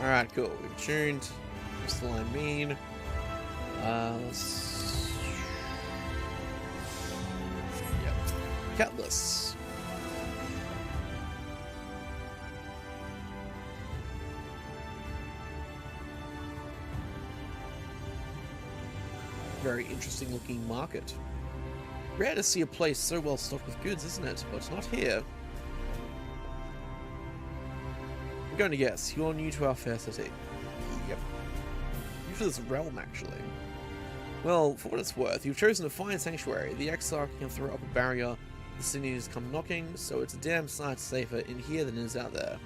Alright, cool. We've tuned crystalline mean. Let's... Yep. Catless. Very interesting looking market. Rare to see a place so well stocked with goods, isn't it? But not here. I'm going to guess, you're new to our fair city. Yep. New to this realm, actually. Well, for what it's worth, you've chosen a fine sanctuary. The Exarch can throw up a barrier, the Sinians come knocking, so it's a damn sight safer in here than it is out there.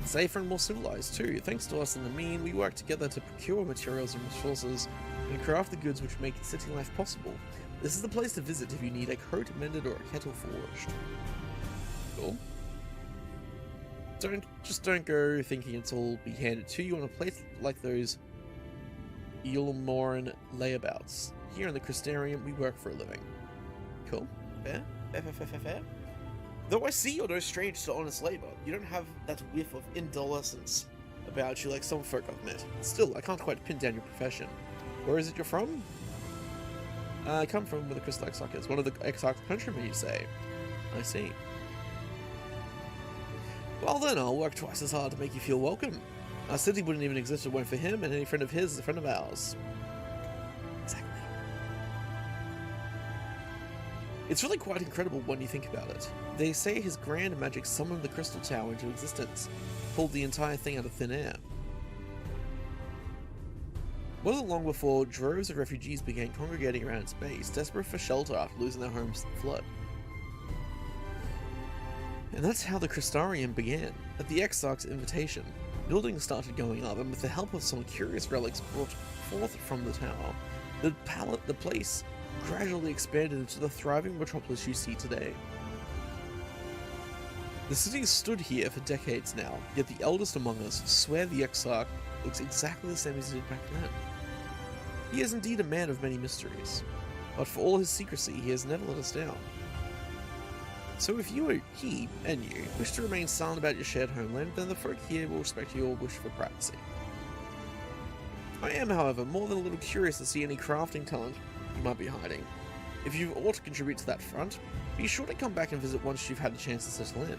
Safer and more civilized, too. Thanks to us and the mean, we work together to procure materials and resources and craft the goods which make city life possible. This is the place to visit if you need a coat mended or a kettle forged. Cool. Don't go thinking it's all be handed to you on a plate like those Yulmoran layabouts. Here in the Crystarium, we work for a living. Cool. Fair. Fair. Though I see you're no stranger to honest labor, you don't have that whiff of indolescence about you like some folk I've met. Still, I can't quite pin down your profession. Where is it you're from? I come from where the Crystal Exarch is. One of the Exarch countrymen, you say? I see. Well then, I'll work twice as hard to make you feel welcome. Our city wouldn't even exist if it weren't for him, and any friend of his is a friend of ours. Exactly. It's really quite incredible when you think about it. They say his grand magic summoned the Crystal Tower into existence, pulled the entire thing out of thin air. Wasn't long before droves of refugees began congregating around its base, desperate for shelter after losing their homes to the flood. And that's how the Crystarium began. At the Exarch's invitation, buildings started going up, and with the help of some curious relics brought forth from the tower, the place gradually expanded into the thriving metropolis you see today. The city has stood here for decades now, yet the eldest among us swear the Exarch looks exactly the same as he did back then. He is indeed a man of many mysteries, but for all his secrecy, he has never let us down. So if he and you wish to remain silent about your shared homeland, then the folk here will respect your wish for privacy. I am, however, more than a little curious to see any crafting talent you might be hiding. If you ought to contribute to that front, be sure to come back and visit once you've had the chance to settle in.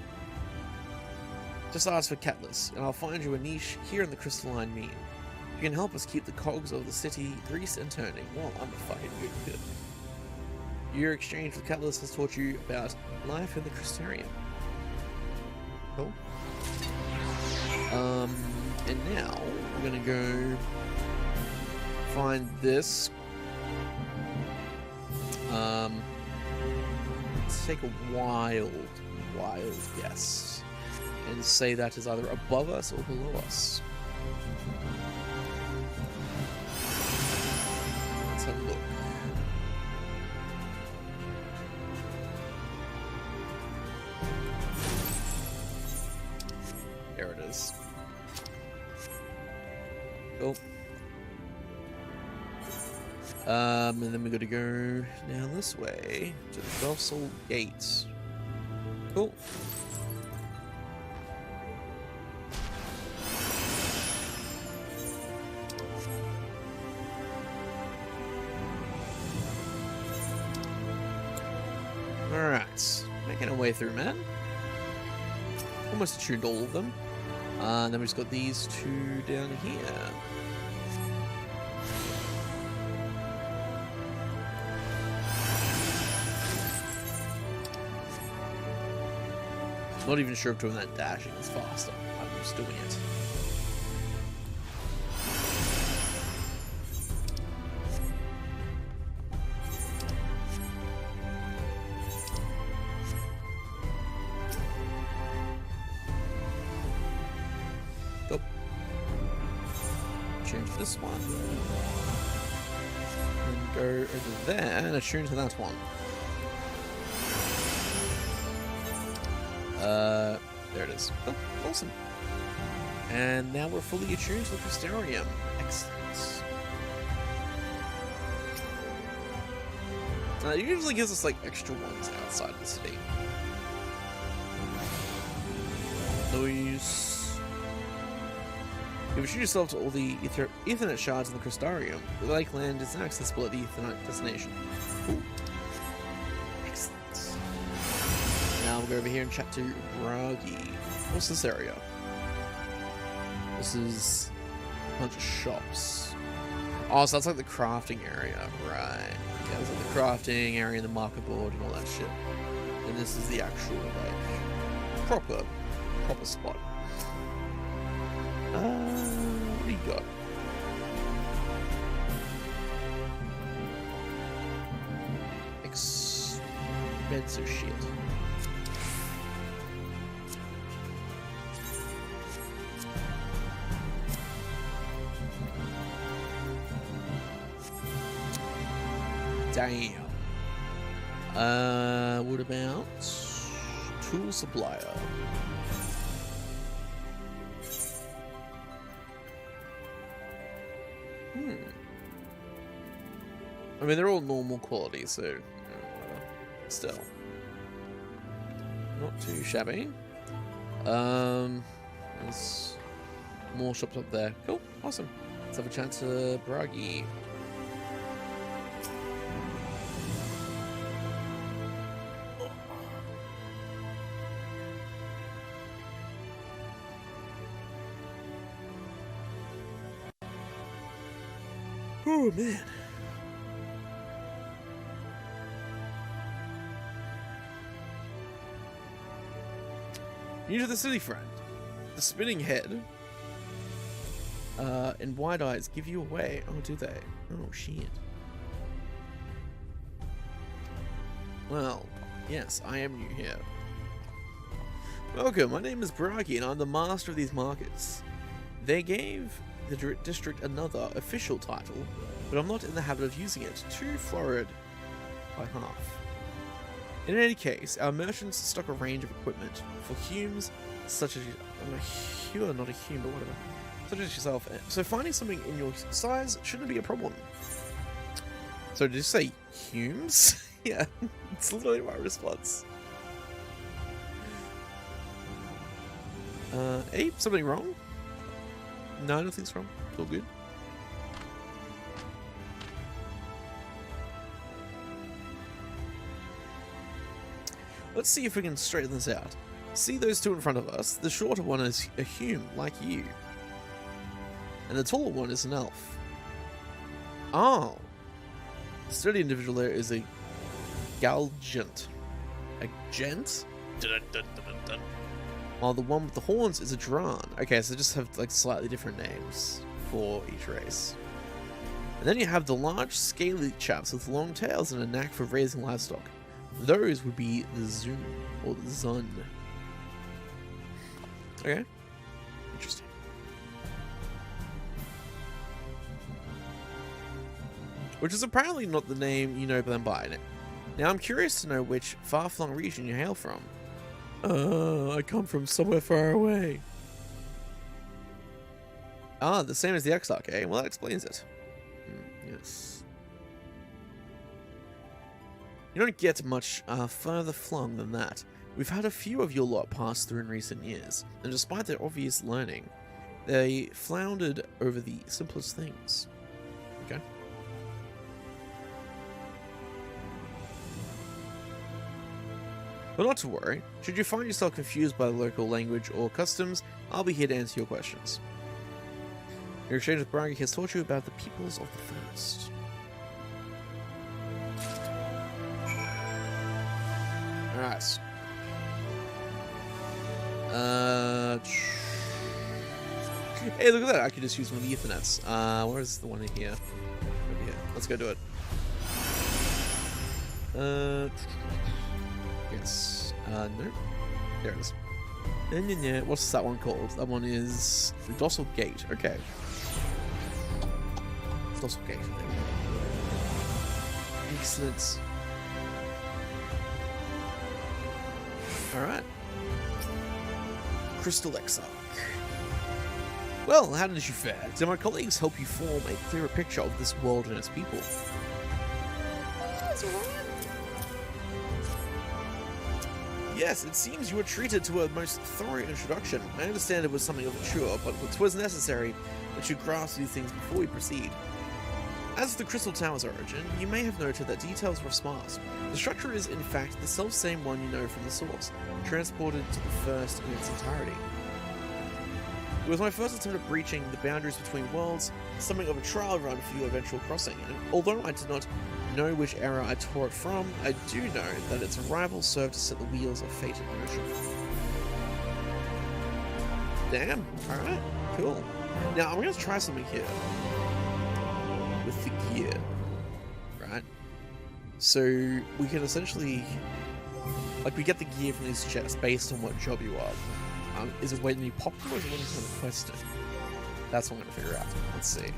Just ask for Catless, and I'll find you a niche here in the Crystalline Mean. You can help us keep the cogs of the city greased and turning while I'm a fucking good. Your exchange with Catless has taught you about life in the Crystarium. Cool. And now we're gonna go find this. Let's take a wild guess and say that is either above us or below us. Let's have a look. There it is. Cool. And then we gotta go down this way to the Gossel Gates. Cool. Alright. Making our way through, man. Almost attuned all of them. And then we just got these two down here. Not even sure if doing that dashing is faster. I'm just doing it. Go. Change this one. And go over there and attune to that one. There it is. Oh, awesome. And now we're fully attuned to the Crystarium. Excellent. It usually gives us like extra ones outside the city. Noise. If you shoot yourself to all the Ethernet shards in the Crystarium, the Lakeland is inaccessible at the Ethernet destination. Cool. Now we'll go over here and chat to Bragi. What's this area? This is a bunch of shops. Oh, so that's like the crafting area, right? Yeah, it's like the crafting area, the market board, and all that shit. And this is the actual like proper spot. What do you got? Expensive shit. Damn. What about tool supplier? I mean, they're all normal quality, so still not too shabby. There's more shops up there. Cool, awesome. Let's have a chat to Bragi. Oh man. New to the city, friend. The spinning head and wide eyes give you away. Oh, do they? Oh shit. Well, yes, I am new here. Welcome, my name is Bragi and I'm the master of these markets. They gave the district another official title, but I'm not in the habit of using it. Too florid by half. In any case, our merchants stock a range of equipment for Humes, such as I'm a Hue, not a Hume, but whatever, such as yourself. So finding something in your size shouldn't be a problem. So did you say Humes? Yeah, it's literally my response. Hey, something wrong? No, nothing's wrong. It's all good. Let's see if we can straighten this out. See those two in front of us? The shorter one is a Hume, like you. And the taller one is an elf. Oh. The sturdy individual there is a Galgent. A gent? Dun, dun, dun, dun, dun. While the one with the horns is a Dran. Okay, so they just have like slightly different names for each race. And then you have the large, scaly chaps with long tails and a knack for raising livestock. Those would be the Zoom or the Zun. Okay. Interesting. Which is apparently not the name you know them by. Now I'm curious to know which far-flung region you hail from. I come from somewhere far away. Ah, the same as the Exarch, eh? Well, that explains it. Yes. You don't get much further flung than that. We've had a few of your lot pass through in recent years, and despite their obvious learning, they floundered over the simplest things. Okay. But not to worry, should you find yourself confused by the local language or customs, I'll be here to answer your questions. Your exchange with Bragi has taught you about the peoples of the first. Alright. Hey, look at that! I could just use one of the Ethernets. Where's the one in here? Over here. Let's go do it. Yes. No. There it is. What's that one called? That one is the Docile Gate. Okay. Docile Gate. There we go. Excellent. Alright. Crystal Exarch. Well, how did you fare? Did my colleagues help you form a clearer picture of this world and its people? Yes, it seems you were treated to a most thorough introduction. I understand it was something of a chore, but it was necessary that you grasp these things before we proceed. As for the Crystal Tower's origin, you may have noted that details were sparse. The structure is, in fact, the self-same one you know from the source, transported to the first in its entirety. It was my first attempt at breaching the boundaries between worlds, something of a trial run for your eventual crossing, and although I did not know which era I tore it from, I do know that its arrival served to set the wheels of fate in motion. Damn, alright, cool. Now, I'm going to try something here. With the gear, right? So, we can essentially, like, we get the gear from these chests based on what job you are. Is it when you pop them, or is it when you kind of quest it? That's what I'm going to figure out. Let's see.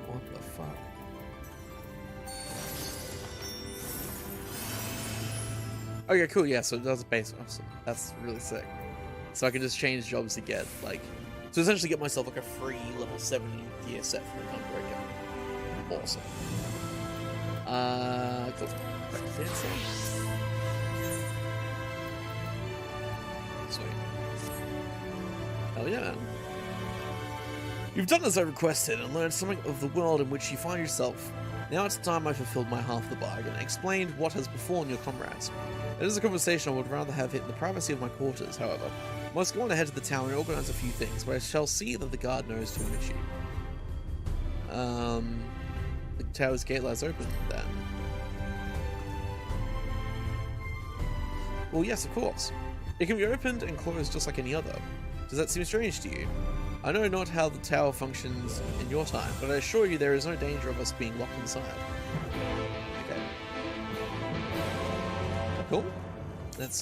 What the fuck? Okay, cool, yeah, so it does base awesome. That's really sick. So I can just change jobs to get, like, so essentially get myself, like, a free level 70 gear set from the Gunbreaker. Awesome. Cool. Back to dancing. Sweet. Hell yeah. You've done as I requested and learned something of the world in which you find yourself. Now it's time I fulfilled my half of the bargain and explained what has befallen your comrades. It is a conversation I would rather have in the privacy of my quarters, however. I must go on ahead to the town and organize a few things, but I shall see that the guard knows to admit you. The tower's gate lies open, then. Well, yes, of course. It can be opened and closed just like any other. Does that seem strange to you? I know not how the tower functions in your time, but I assure you there is no danger of us being locked inside. Okay. Cool. Let's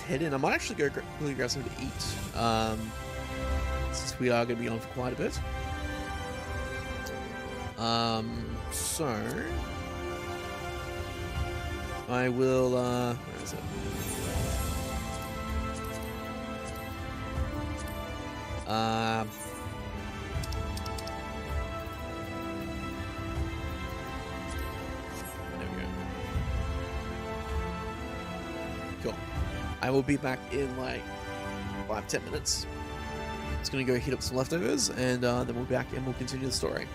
head in. I might actually go quickly grab something to eat. Since we are going to be on for quite a bit. So I will, where is it? There we go. Cool. I will be back in like 5-10 minutes. Just gonna go heat up some leftovers, and then we'll be back and we'll continue the story.